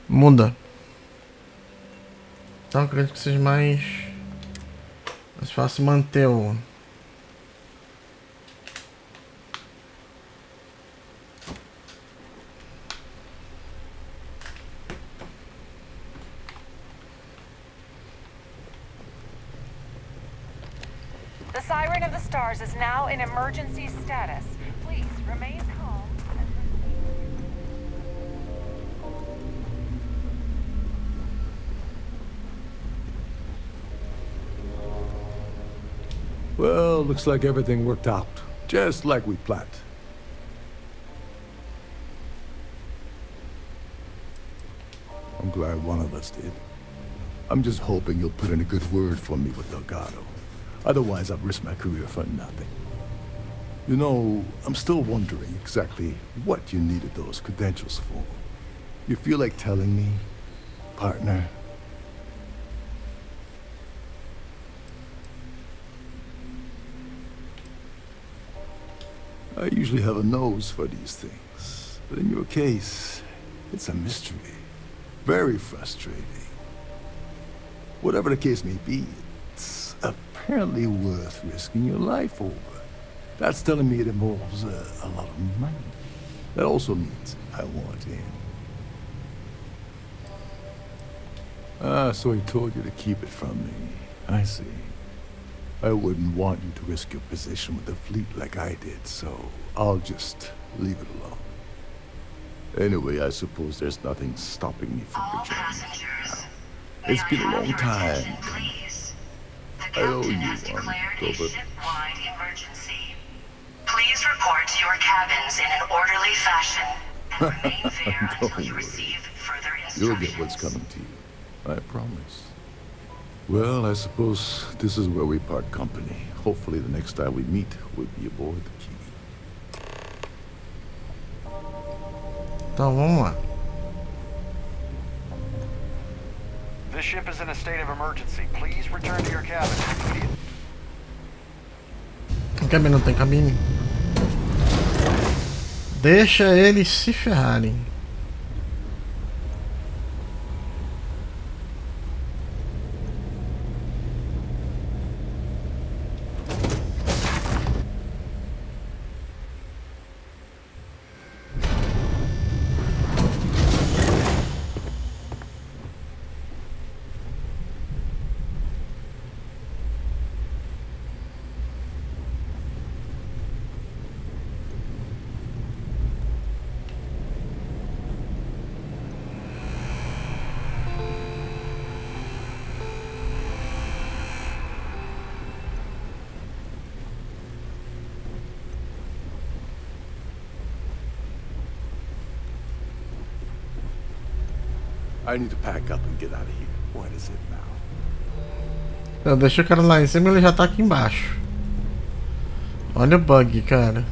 muda. Então acredito que seja mais fácil manter o... The Siren of the Stars is now in emergency status. Please remain calm. Well, looks like everything worked out, just like we planned. I'm glad one of us did. I'm just hoping you'll put in a good word for me with Delgado. Otherwise, I've risked my career for nothing. You know, I'm still wondering exactly what you needed those credentials for. You feel like telling me, partner? I usually have a nose for these things, but in your case, it's a mystery. Very frustrating. Whatever the case may be, it's apparently worth risking your life over. That's telling me it involves a lot of money. That also means I want in. Ah, so he told you to keep it from me. I see. I wouldn't want you to risk your position with the fleet like I did, so I'll just leave it alone. Anyway, I suppose there's nothing stopping me from returning now. It's been a long time. I owe you one, Gilbert. Please report to your cabins in an orderly fashion and remain there until you receive further instructions. You'll get what's coming to you, I promise. Well, I suppose this is where we part company. Hopefully the next time we meet, we'll be aboard the Key. Então vamos lá. This ship is in a state of emergency. Please return to your cabin immediately. Cabine não tem cabine. Deixa eles se ferrarem. I need to pack up and get out of here. What is it now? Eu deixei o cara lá em cima e ele já tá aqui embaixo. Olha o bug, cara.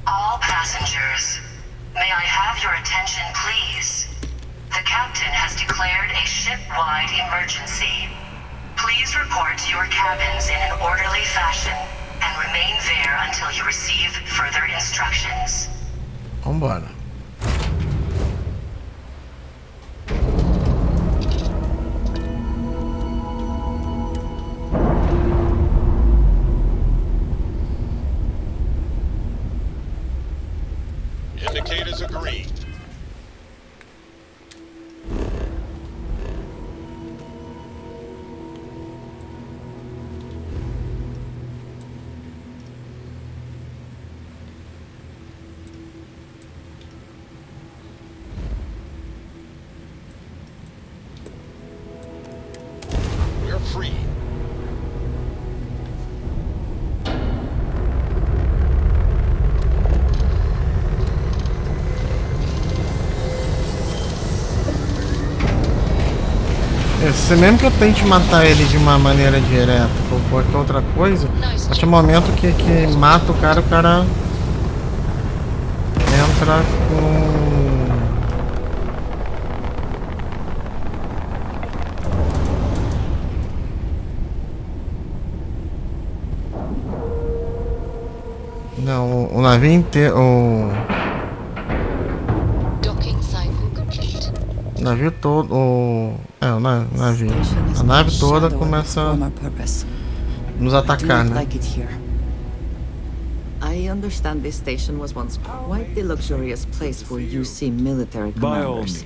All passengers, may I have your attention, please? The captain has declared a ship-wide emergency. Please report to your cabins in an orderly fashion and remain there until you receive further instructions. Vambora. Indicators are green. We're free. Se mesmo que eu tente matar ele de uma maneira direta ou qualquer outra coisa, a partir do momento que mata o cara entra com Não, o navio inteiro. O navio todo. O navio. A nave toda começa a nos atacar, né? I understand this station was once quite the luxurious place for UC military commanders.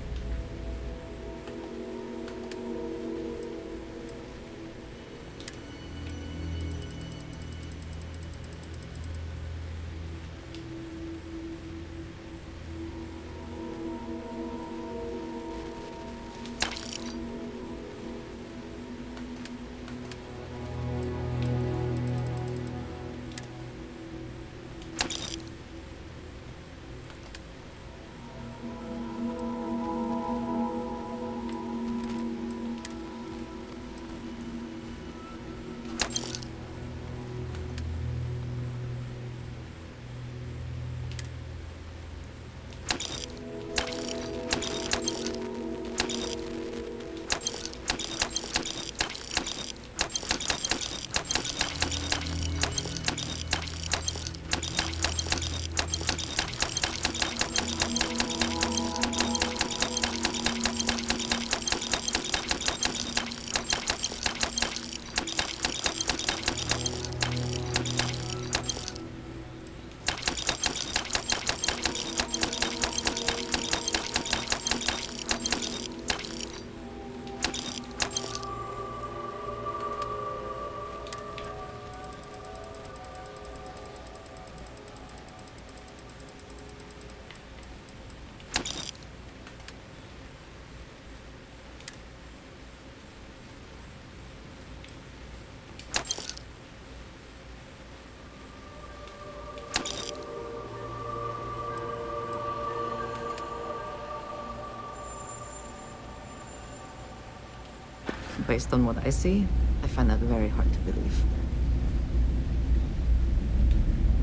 Based on what I see, I find that very hard to believe.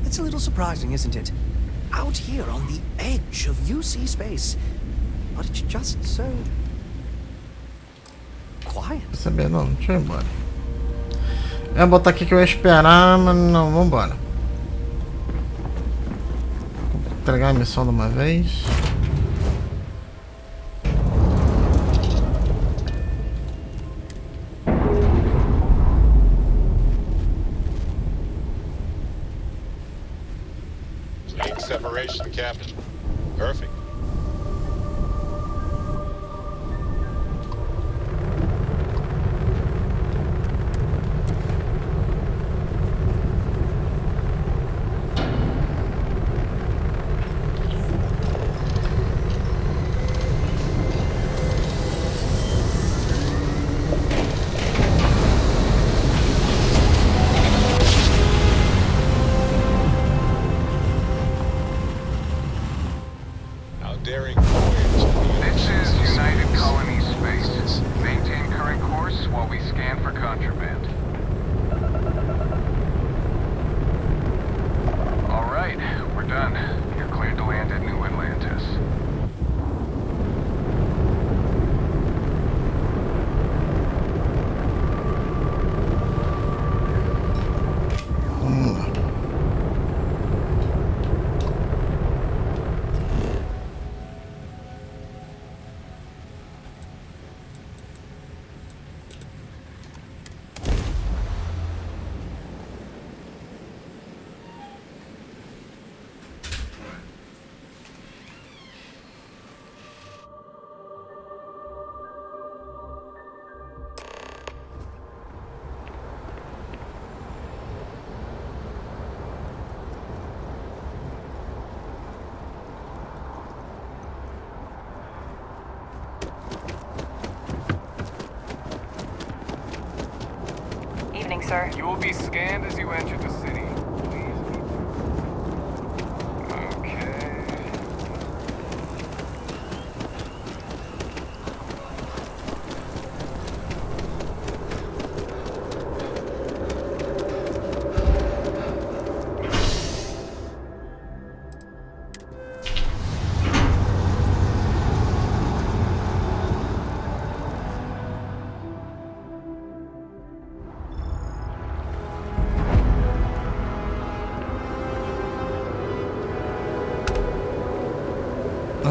It's a little surprising, isn't it? Out here on the edge of UC space. But it's just so quiet. Saber não, deixa eu ir embora. Eu ia botar aqui que eu ia esperar, mas não, vambora. Vou entregar a missão de uma vez. Separation, Captain. Perfect. Sir. You will be scanned as you enter the city. Please. Okay.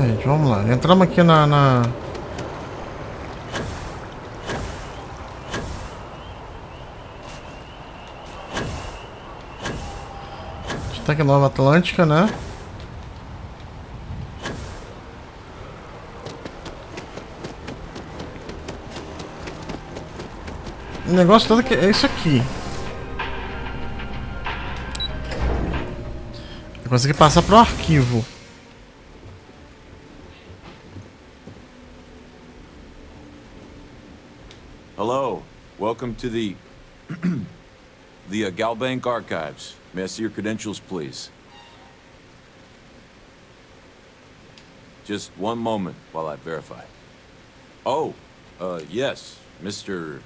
gente, vamos lá. Entramos aqui na... Está aqui Nova Atlântica, né? O negócio todo que é isso aqui. Eu consegui passar pro arquivo. Hello, welcome to the Galbank archives. May I see your credentials, please? Just one moment while I verify. Oh, yes, Mr.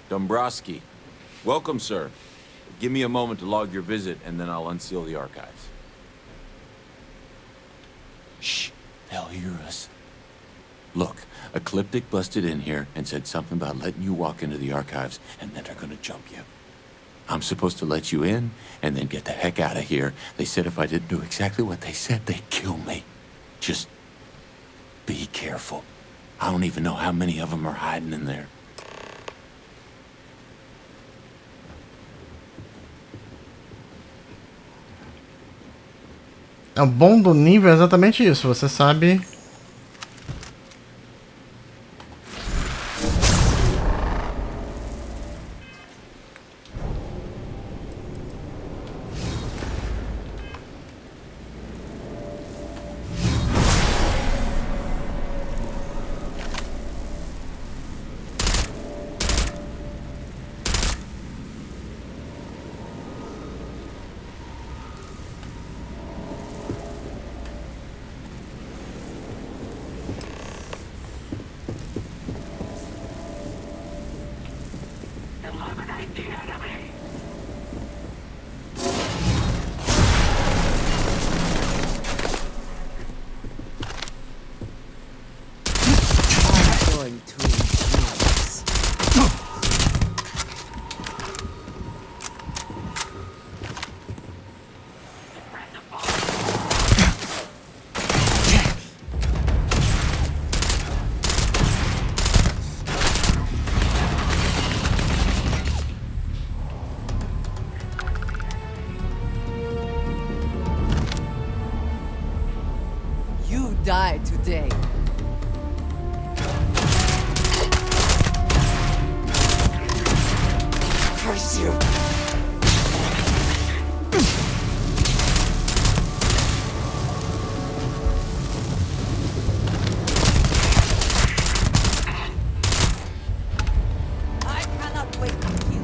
Dombrowski. Welcome, sir. Give me a moment to log your visit, and then I'll unseal the archives. Shh, they'll hear us. Look, Ecliptic busted in here and said something about letting you walk into the archives, and then they're gonna jump you. I'm supposed to let you in, and then get the heck out of here. They said if I didn't do exactly what they said, they'd kill me. Just be careful. I don't even know how many of them are hiding in there. O bom do nível é exatamente isso, você sabe... Die today. Curse you. I cannot wait to kill you.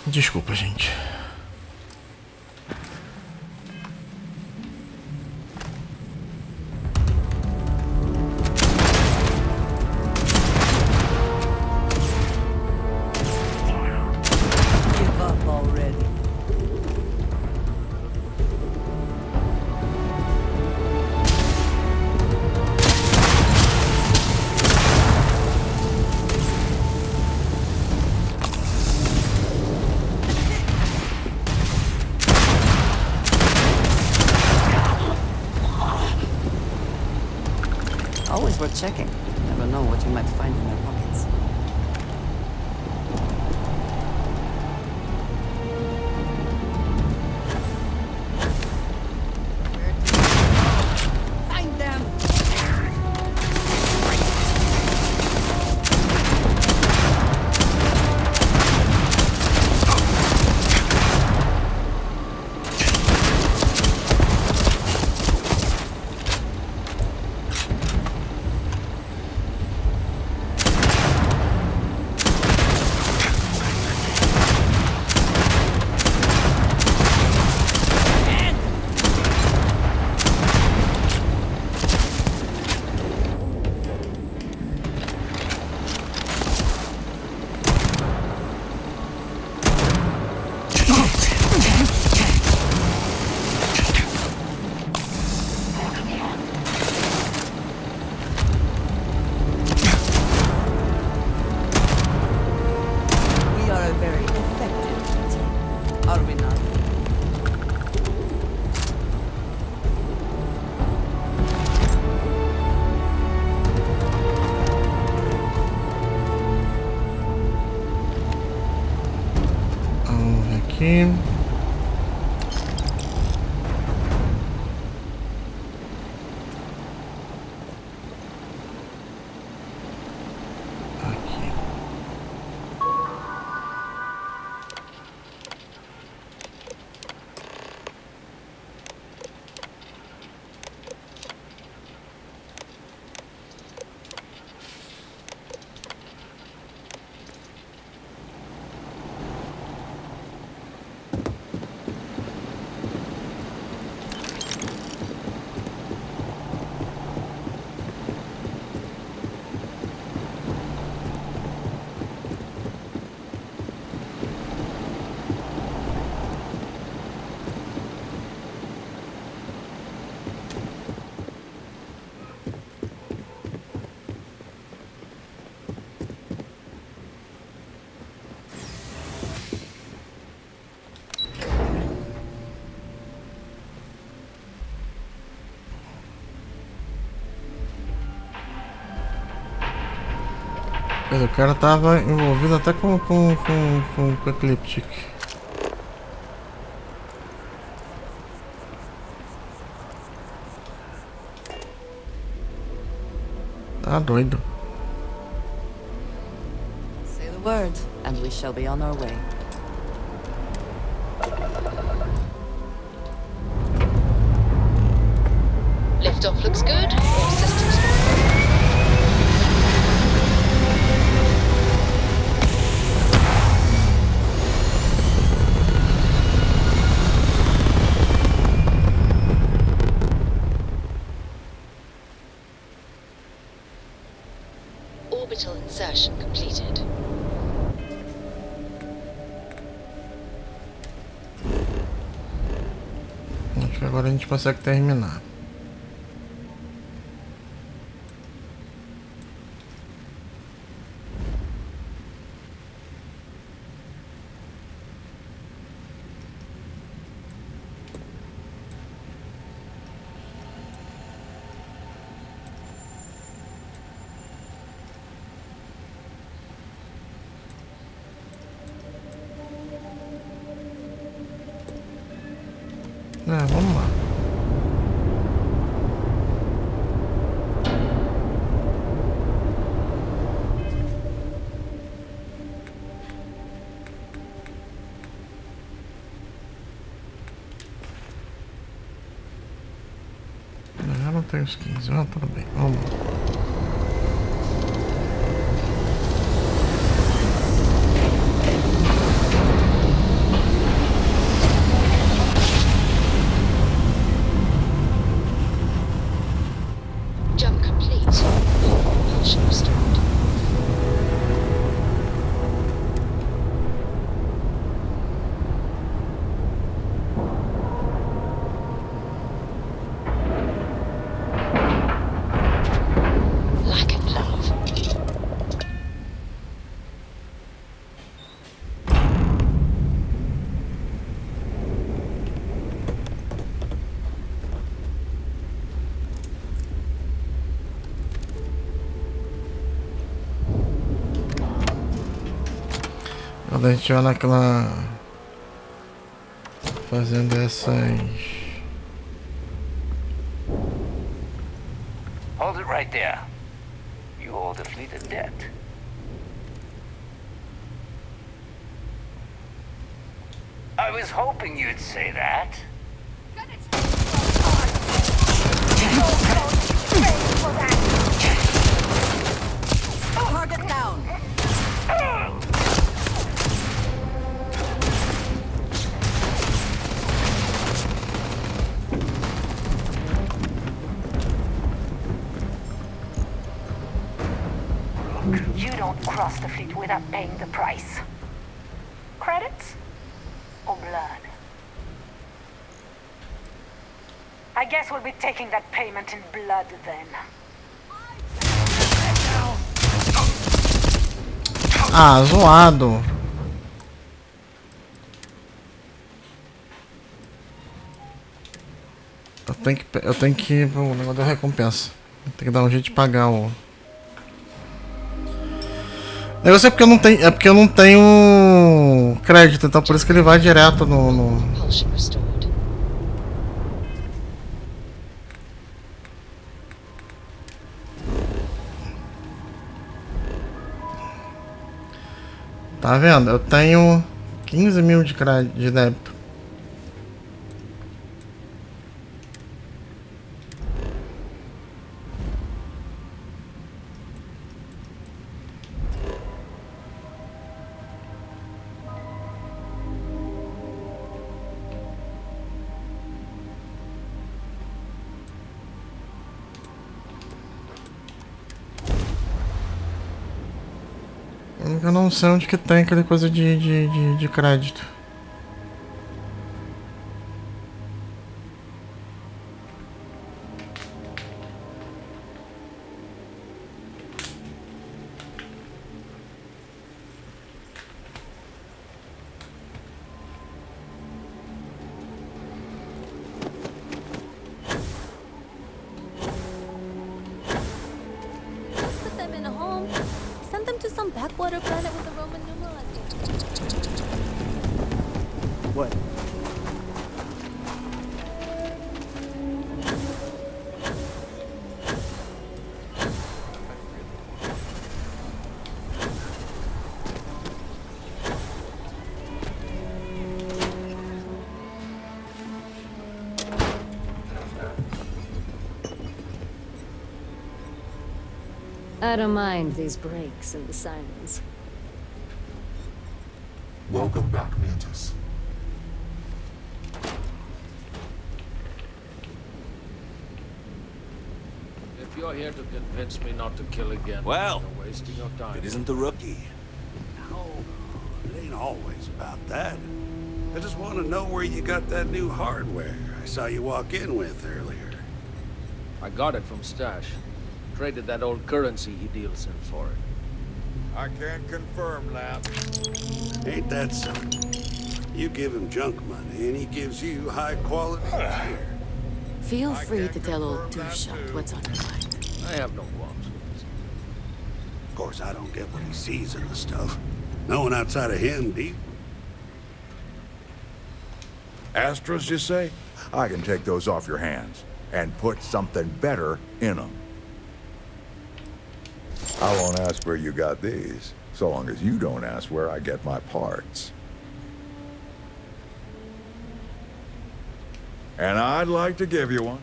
Desculpa, gente. Give up already. Always worth checking. Never know what you might find in their pockets. Find them! Are we not? Vamos ver aqui. O cara tava envolvido até com o Ecliptic. Tá doido. Say the word, and we shall be on our way. Liftoff looks good. All systems go. Orbital insertion completed. Acho que agora a gente consegue terminar. Vamos lá. Eu não tenho os 15, tudo bem, vamos lá. Quando a gente vai naquela fazendo essas. Hold it right there. You hold the fleet in debt. I was hoping you'd say that. Target down. You don't cross the fleet without paying the price. Credits or blood? I guess we'll be taking that payment in blood then. Ah, zoado. Eu tenho que ir pro negócio da recompensa. Tem que dar um jeito de pagar o... O negócio é porque eu não tenho crédito, então por isso que ele vai direto no... Tá vendo? Eu tenho 15 mil de crédito, de débito. Eu não sei onde que tem aquela coisa de crédito. Put them in a home. Send them to some backwater planet with a Roman numeral at the end. What? I don't mind these breaks and the silence. Welcome back, Mantis. If you're here to convince me not to kill again, well, you're wasting your time. It isn't the rookie. No, it ain't always about that. I just want to know where you got that new hardware I saw you walk in with earlier. I got it from Stash. Traded that old currency he deals in for it. I can't confirm that. Ain't that something? You give him junk money, and he gives you high-quality gear. Feel free to tell old Two-Shot what's on your mind. I have no qualms with this. Of course, I don't get what he sees in the stuff. No one outside of him, do you? Astros, you say? I can take those off your hands and put something better in them. I won't ask where you got these, so long as you don't ask where I get my parts. And I'd like to give you one.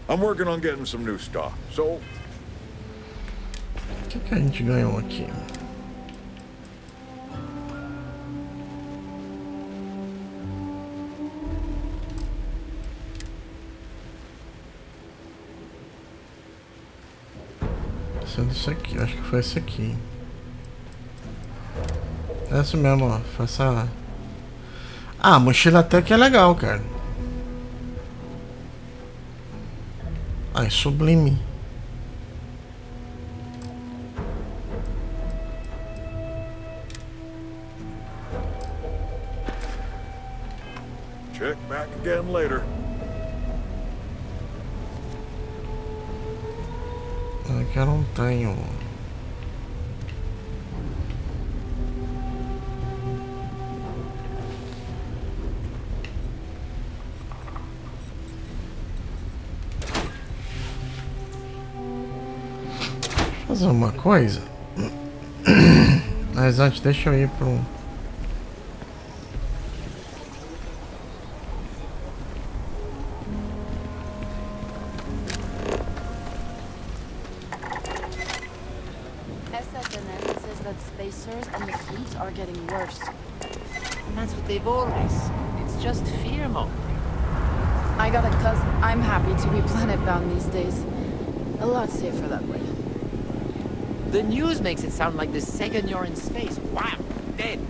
I'm working on getting some new stock, so... O que a gente ganhou aqui? Sendo isso aqui, acho que foi esse aqui. É isso mesmo, ó. Faça. Ah, a mochila até que é legal, cara. Ai, sublime. Check back again later. Aqui eu não tenho. Fazer uma coisa. Mas antes, deixa eu ir pro. And the fleet are getting worse. And that's what they've always said. It's just fear-mongering. I got a cousin. I'm happy to be planet-bound these days. A lot safer that way. The news makes it sound like the second you're in space, wham, dead.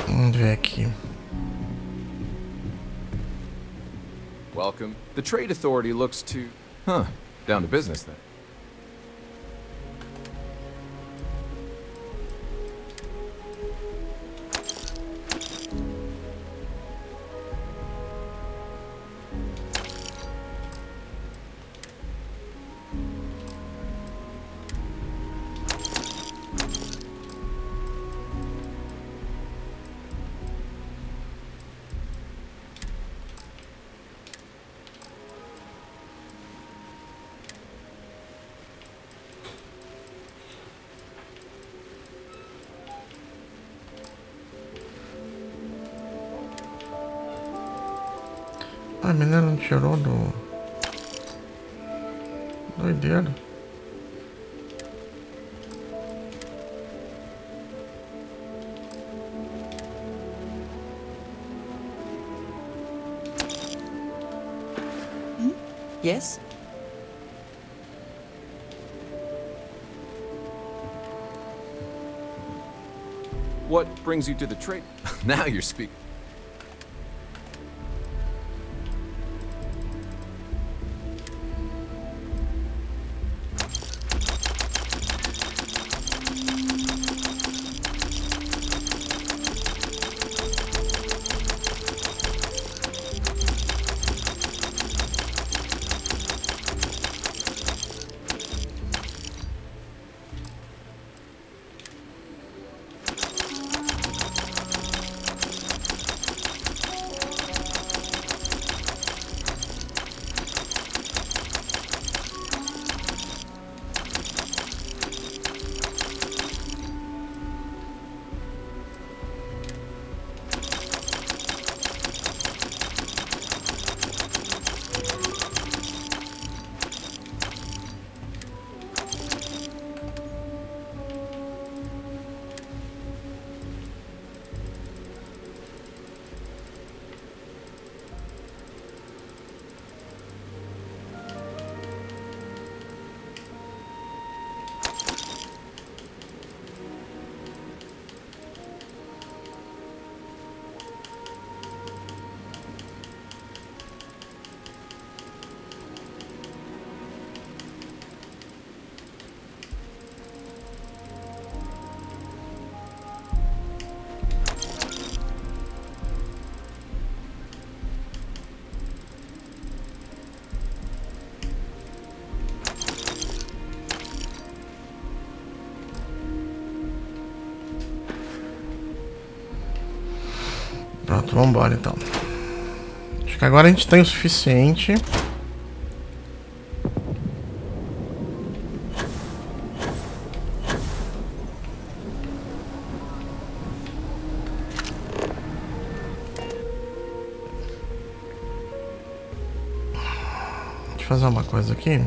Vamos ver aqui. Welcome. The Trade Authority looks to... Huh. Down to business, then. Ah, a menina não tirou do... Doideira. Yes? What brings you to the trade? Now you're speaking. Pronto, vamos embora então. Acho que agora a gente tem o suficiente. Deixa eu fazer uma coisa aqui.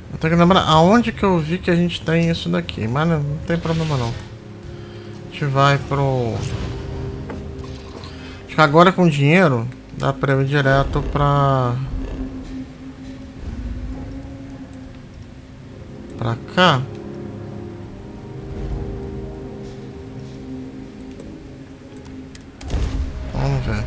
Eu tenho que lembrar aonde que eu vi que a gente tem isso daqui, mas não tem problema não. A gente vai pro... Acho que agora com dinheiro dá pra ir direto pra cá. Vamos ver.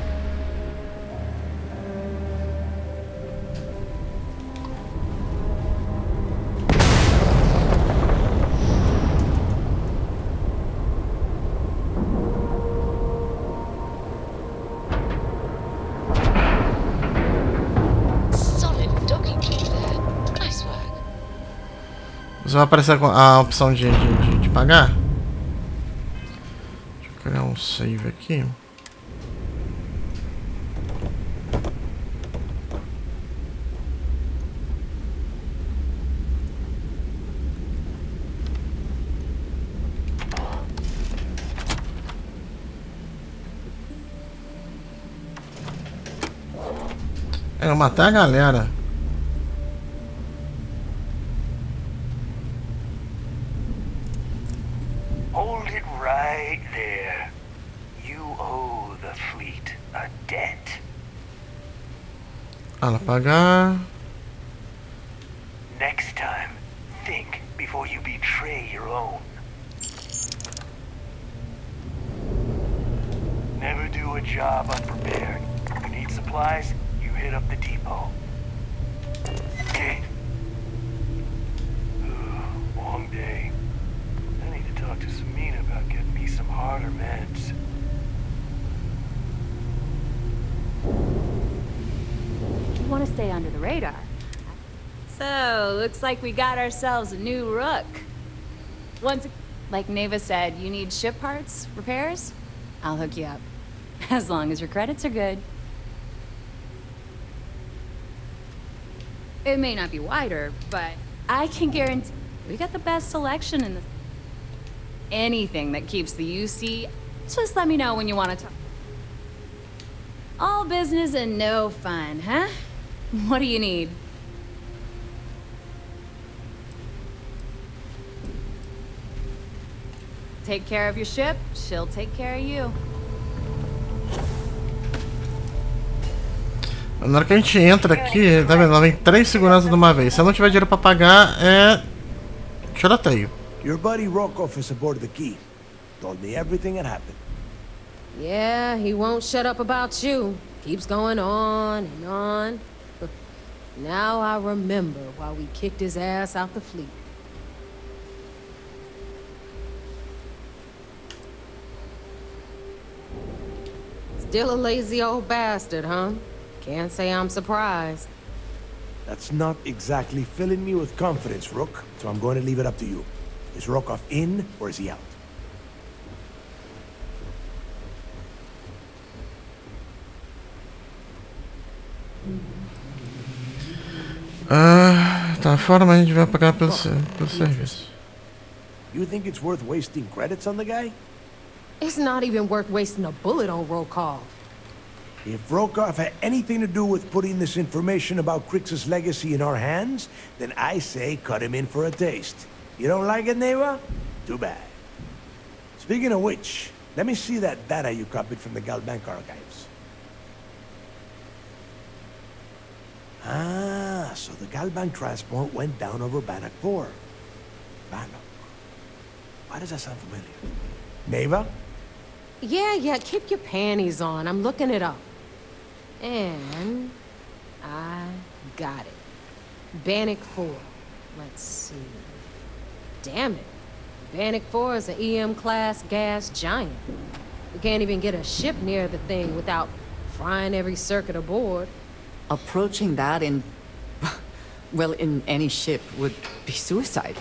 Você vai aparecer com a opção de pagar? Deixa eu criar um save aqui. Eu matei a galera. Hold it right there. You owe the fleet a debt. Ela pagar. Next time, think before you betray your own. Never do a job unprepared. You need need supplies, you hit up the depot. Long day. I need to talk to Samina about getting me some harder meds. You want to stay under the radar. So, looks like we got ourselves a new rook. Like Neva said, you need ship parts, repairs? I'll hook you up. As long as your credits are good. It may not be wider, but I can guarantee we got the best selection in the... Anything that keeps the UC, just let me know when you want to talk. All business and no fun, huh? What do you need? Take care of your ship, she'll take care of you. Na hora que a gente entra aqui, tá vendo? Ela vem 3 seguranças de uma vez. Se eu não tiver dinheiro pra pagar, é tiroteio. Your buddy Rokov is aboard the Key. Told me everything that happened. Yeah, he won't shut up about you. Keeps going on and on. Now I remember why we kicked his ass out the fleet. Still a lazy old bastard, huh? Can't say I'm surprised. That's not exactly filling me with confidence, Rook, so I'm going to leave it up to you. Is Rokov in, or is he out? Tá fora, mas a gente vai pagar pelo serviço. You think it's worth wasting credits on the guy? It's not even worth wasting a bullet on Rokov. If Rokov had anything to do with putting this information about Crix's legacy in our hands, then I say cut him in for a taste. You don't like it, Neva? Too bad. Speaking of which, let me see that data you copied from the Banco archives. Ah, so the Bank transport went down over Bannock 4. Bannock. Why does that sound familiar? Neva? Yeah, keep your panties on. I'm looking it up. And I got it. Bannock 4. Let's see. Damn it. Bannock 4 is an EM-class gas giant. We can't even get a ship near the thing without frying every circuit aboard. Approaching that in... well, in any ship would be suicide.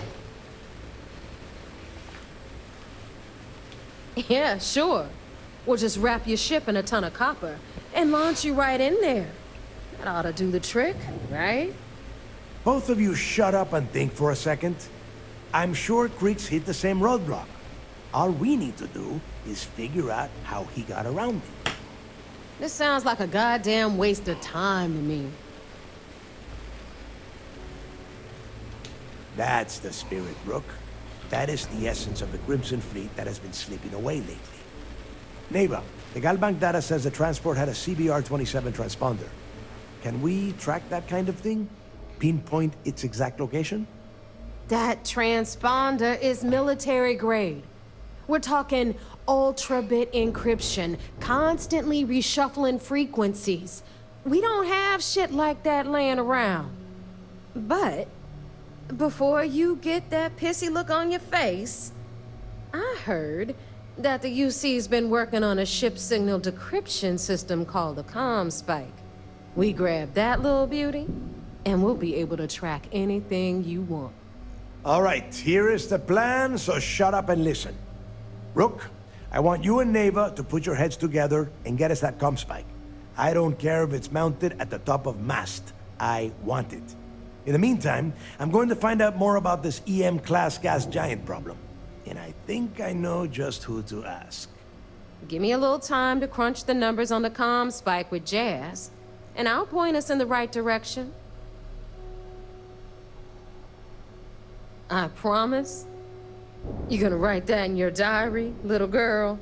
Yeah, sure. Or just wrap your ship in a ton of copper and launch you right in there. That ought to do the trick, right? Both of you shut up and think for a second. I'm sure Crix hit the same roadblock. All we need to do is figure out how he got around it. This sounds like a goddamn waste of time to me. That's the spirit, Rook. That is the essence of the Crimson Fleet that has been slipping away lately. Neva, the Galbank data says the transport had a CBR-27 transponder. Can we track that kind of thing? Pinpoint its exact location? That transponder is military grade. We're talking ultra-bit encryption, constantly reshuffling frequencies. We don't have shit like that laying around. But before you get that pissy look on your face, I heard that the UC's been working on a ship signal decryption system called the ComSpike. We grab that little beauty, and we'll be able to track anything you want. All right, here is the plan, so shut up and listen. Rook, I want you and Neva to put your heads together and get us that ComSpike. I don't care if it's mounted at the top of mast. I want it. In the meantime, I'm going to find out more about this EM-class gas giant problem. And I think I know just who to ask. Give me a little time to crunch the numbers on the ComSpike with Jazz, and I'll point us in the right direction. I promise. You gonna write that in your diary, little girl?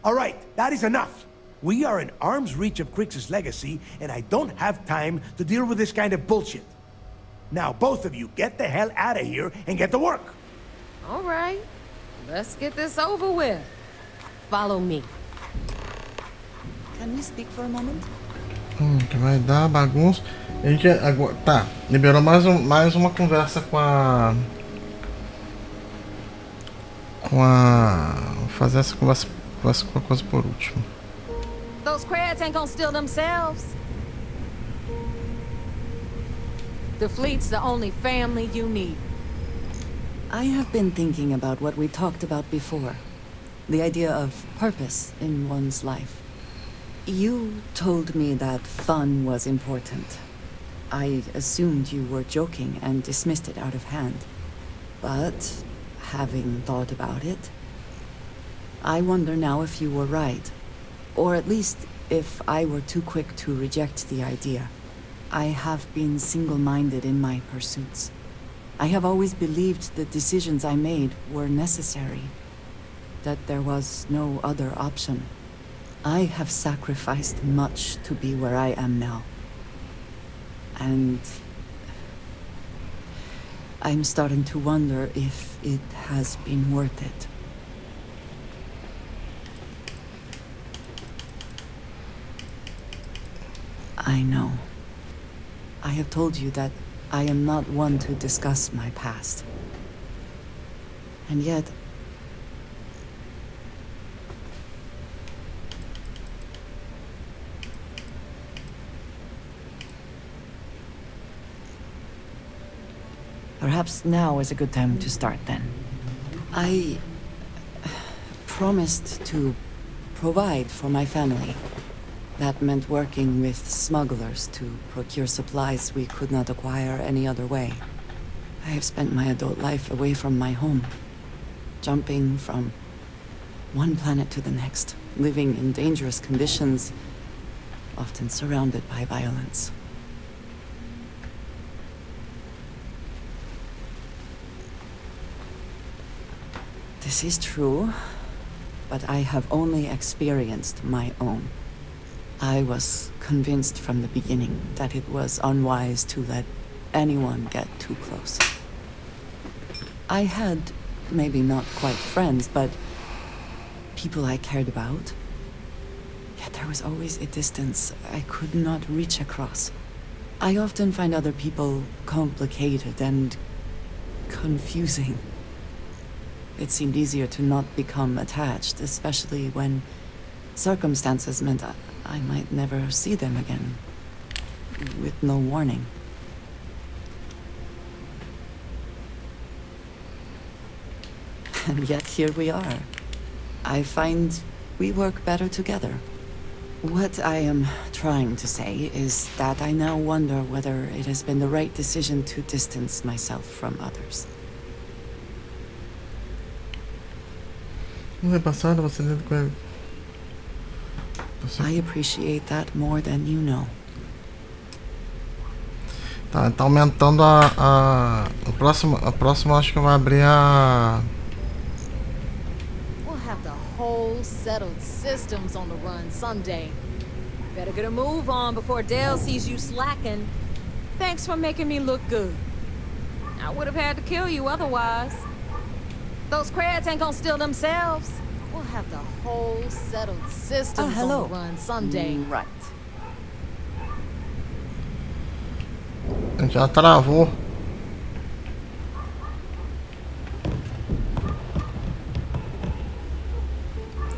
All right, that is enough. We are in arm's reach of Crix's legacy, and I don't have time to deal with this kind of bullshit. Now, both of you, get the hell out of here and get to work. All right, let's get this over with. Follow me. Can we speak for a moment? Que vai dar bagunça. A gente agora tá, liberou mais uma conversa com a vou fazer essa conversa com a coisa por último. Those crabs ain't gonna steal themselves. The fleet's the only family you need. I have been thinking about what we talked about before. The idea of purpose in one's life. You told me that fun was important. I assumed you were joking and dismissed it out of hand. But, having thought about it, I wonder now if you were right. Or at least, if I were too quick to reject the idea. I have been single-minded in my pursuits. I have always believed the decisions I made were necessary. That there was no other option. I have sacrificed much to be where I am now. And I'm starting to wonder if it has been worth it. I know. I have told you that I am not one to discuss my past. And yet, perhaps now is a good time to start then. I promised to provide for my family. That meant working with smugglers to procure supplies we could not acquire any other way. I have spent my adult life away from my home, jumping from one planet to the next, living in dangerous conditions, often surrounded by violence. This is true, but I have only experienced my own. I was convinced from the beginning that it was unwise to let anyone get too close. I had, maybe not quite friends, but people I cared about. Yet there was always a distance I could not reach across. I often find other people complicated and confusing. It seemed easier to not become attached, especially when circumstances meant I might never see them again, with no warning. And yet here we are. I find we work better together. What I am trying to say is that I now wonder whether it has been the right decision to distance myself from others. I appreciate that more than you know. Tá aumentando a próxima acho que vai abrir a We'll have the whole settled systems on the run someday. Better get a move on before Dale sees you slacking. Thanks for making me look good. I would have had to kill you otherwise. Those crabs ain't gonna steal themselves. We'll have the whole settled systems on the run someday. Right. Já travou.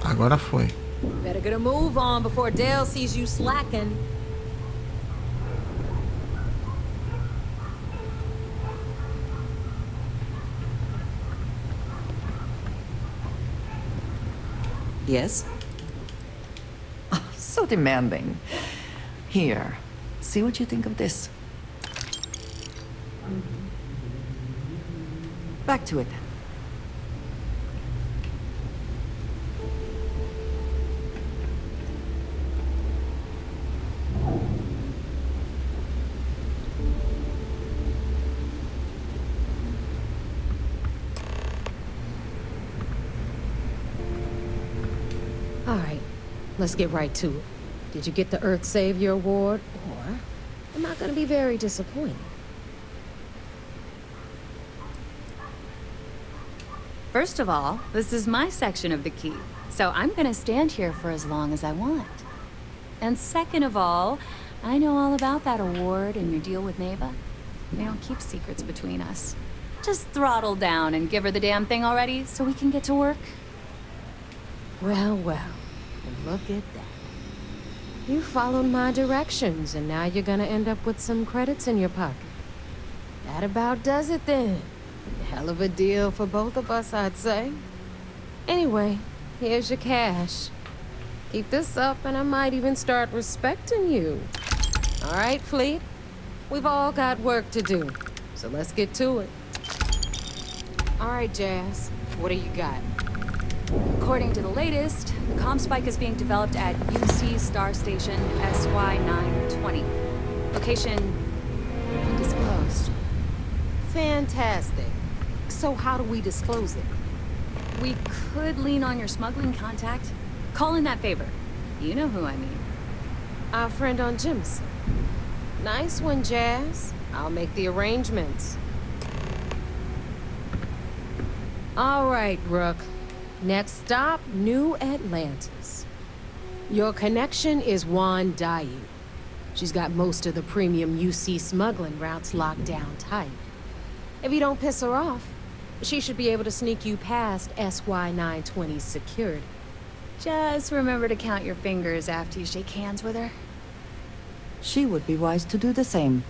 Agora foi. Better get a move on before Dale sees you slacking. Yes? Oh, so demanding. Here, see what you think of this. Back to it then. All right, let's get right to it. Did you get the Earth Savior Award, or am I gonna be very disappointed? First of all, this is my section of the key, so I'm gonna stand here for as long as I want. And second of all, I know all about that award and your deal with Neva. We don't keep secrets between us. Just throttle down and give her the damn thing already so we can get to work. Well, look at that. You followed my directions, and now you're gonna end up with some credits in your pocket. That about does it then. Hell of a deal for both of us, I'd say. Anyway, here's your cash. Keep this up, and I might even start respecting you. All right, Fleet? We've all got work to do, so let's get to it. All right, Jazz, what do you got? According to the latest, the comm spike is being developed at UC Star Station SY920. Location undisclosed. Fantastic. So how do we disclose it? We could lean on your smuggling contact. Call in that favor. You know who I mean. Our friend on Jim's. Nice one, Jazz. I'll make the arrangements. All right, Rook. Next stop, New Atlantis. Your connection is Juan Dayu. She's got most of the premium UC smuggling routes locked down tight. If you don't piss her off, she should be able to sneak you past SY920's security. Just remember to count your fingers after you shake hands with her. She would be wise to do the same.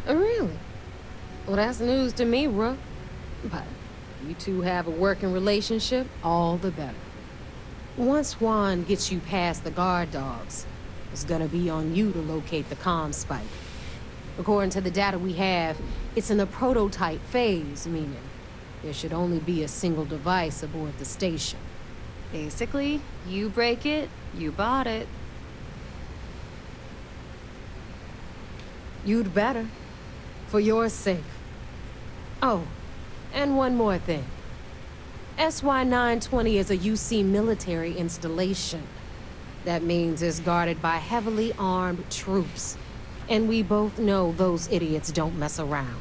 Really? Well, that's news to me, Rook. But you two have a working relationship, all the better. Once Juan gets you past the guard dogs, it's gonna be on you to locate the comm spike. According to the data we have, it's in the prototype phase, meaning there should only be a single device aboard the station. Basically, you break it, you bought it. You'd better. For your sake. Oh, and one more thing. SY920 is a UC military installation. That means it's guarded by heavily armed troops. And we both know those idiots don't mess around.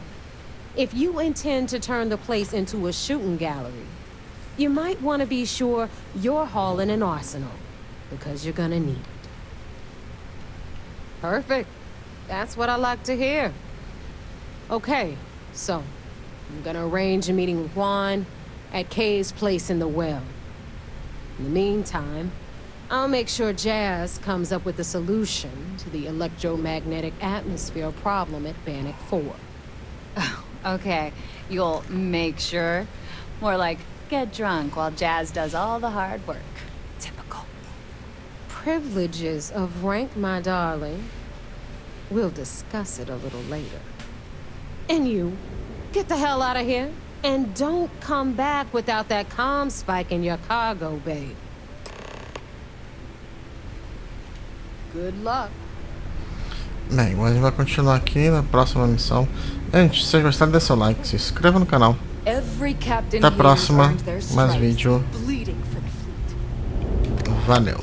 If you intend to turn the place into a shooting gallery, you might want to be sure you're hauling an arsenal, because you're gonna need it. Perfect. That's what I like to hear. Okay, so I'm gonna arrange a meeting with Juan at Kay's place in the well. In the meantime, I'll make sure Jazz comes up with a solution to the electromagnetic atmosphere problem at Bannock 4. Oh, okay. You'll make sure. More like get drunk while Jazz does all the hard work. Typical. Privileges of rank, my darling. We'll discuss it a little later. And you, get the hell out of here. And don't come back without that comm spike in your cargo bay. Good luck. Bem, a gente vai continuar aqui na próxima missão. Gente, se vocês gostaram, dê seu like, se inscreva no canal. Até a próxima, mais vídeo. Valeu.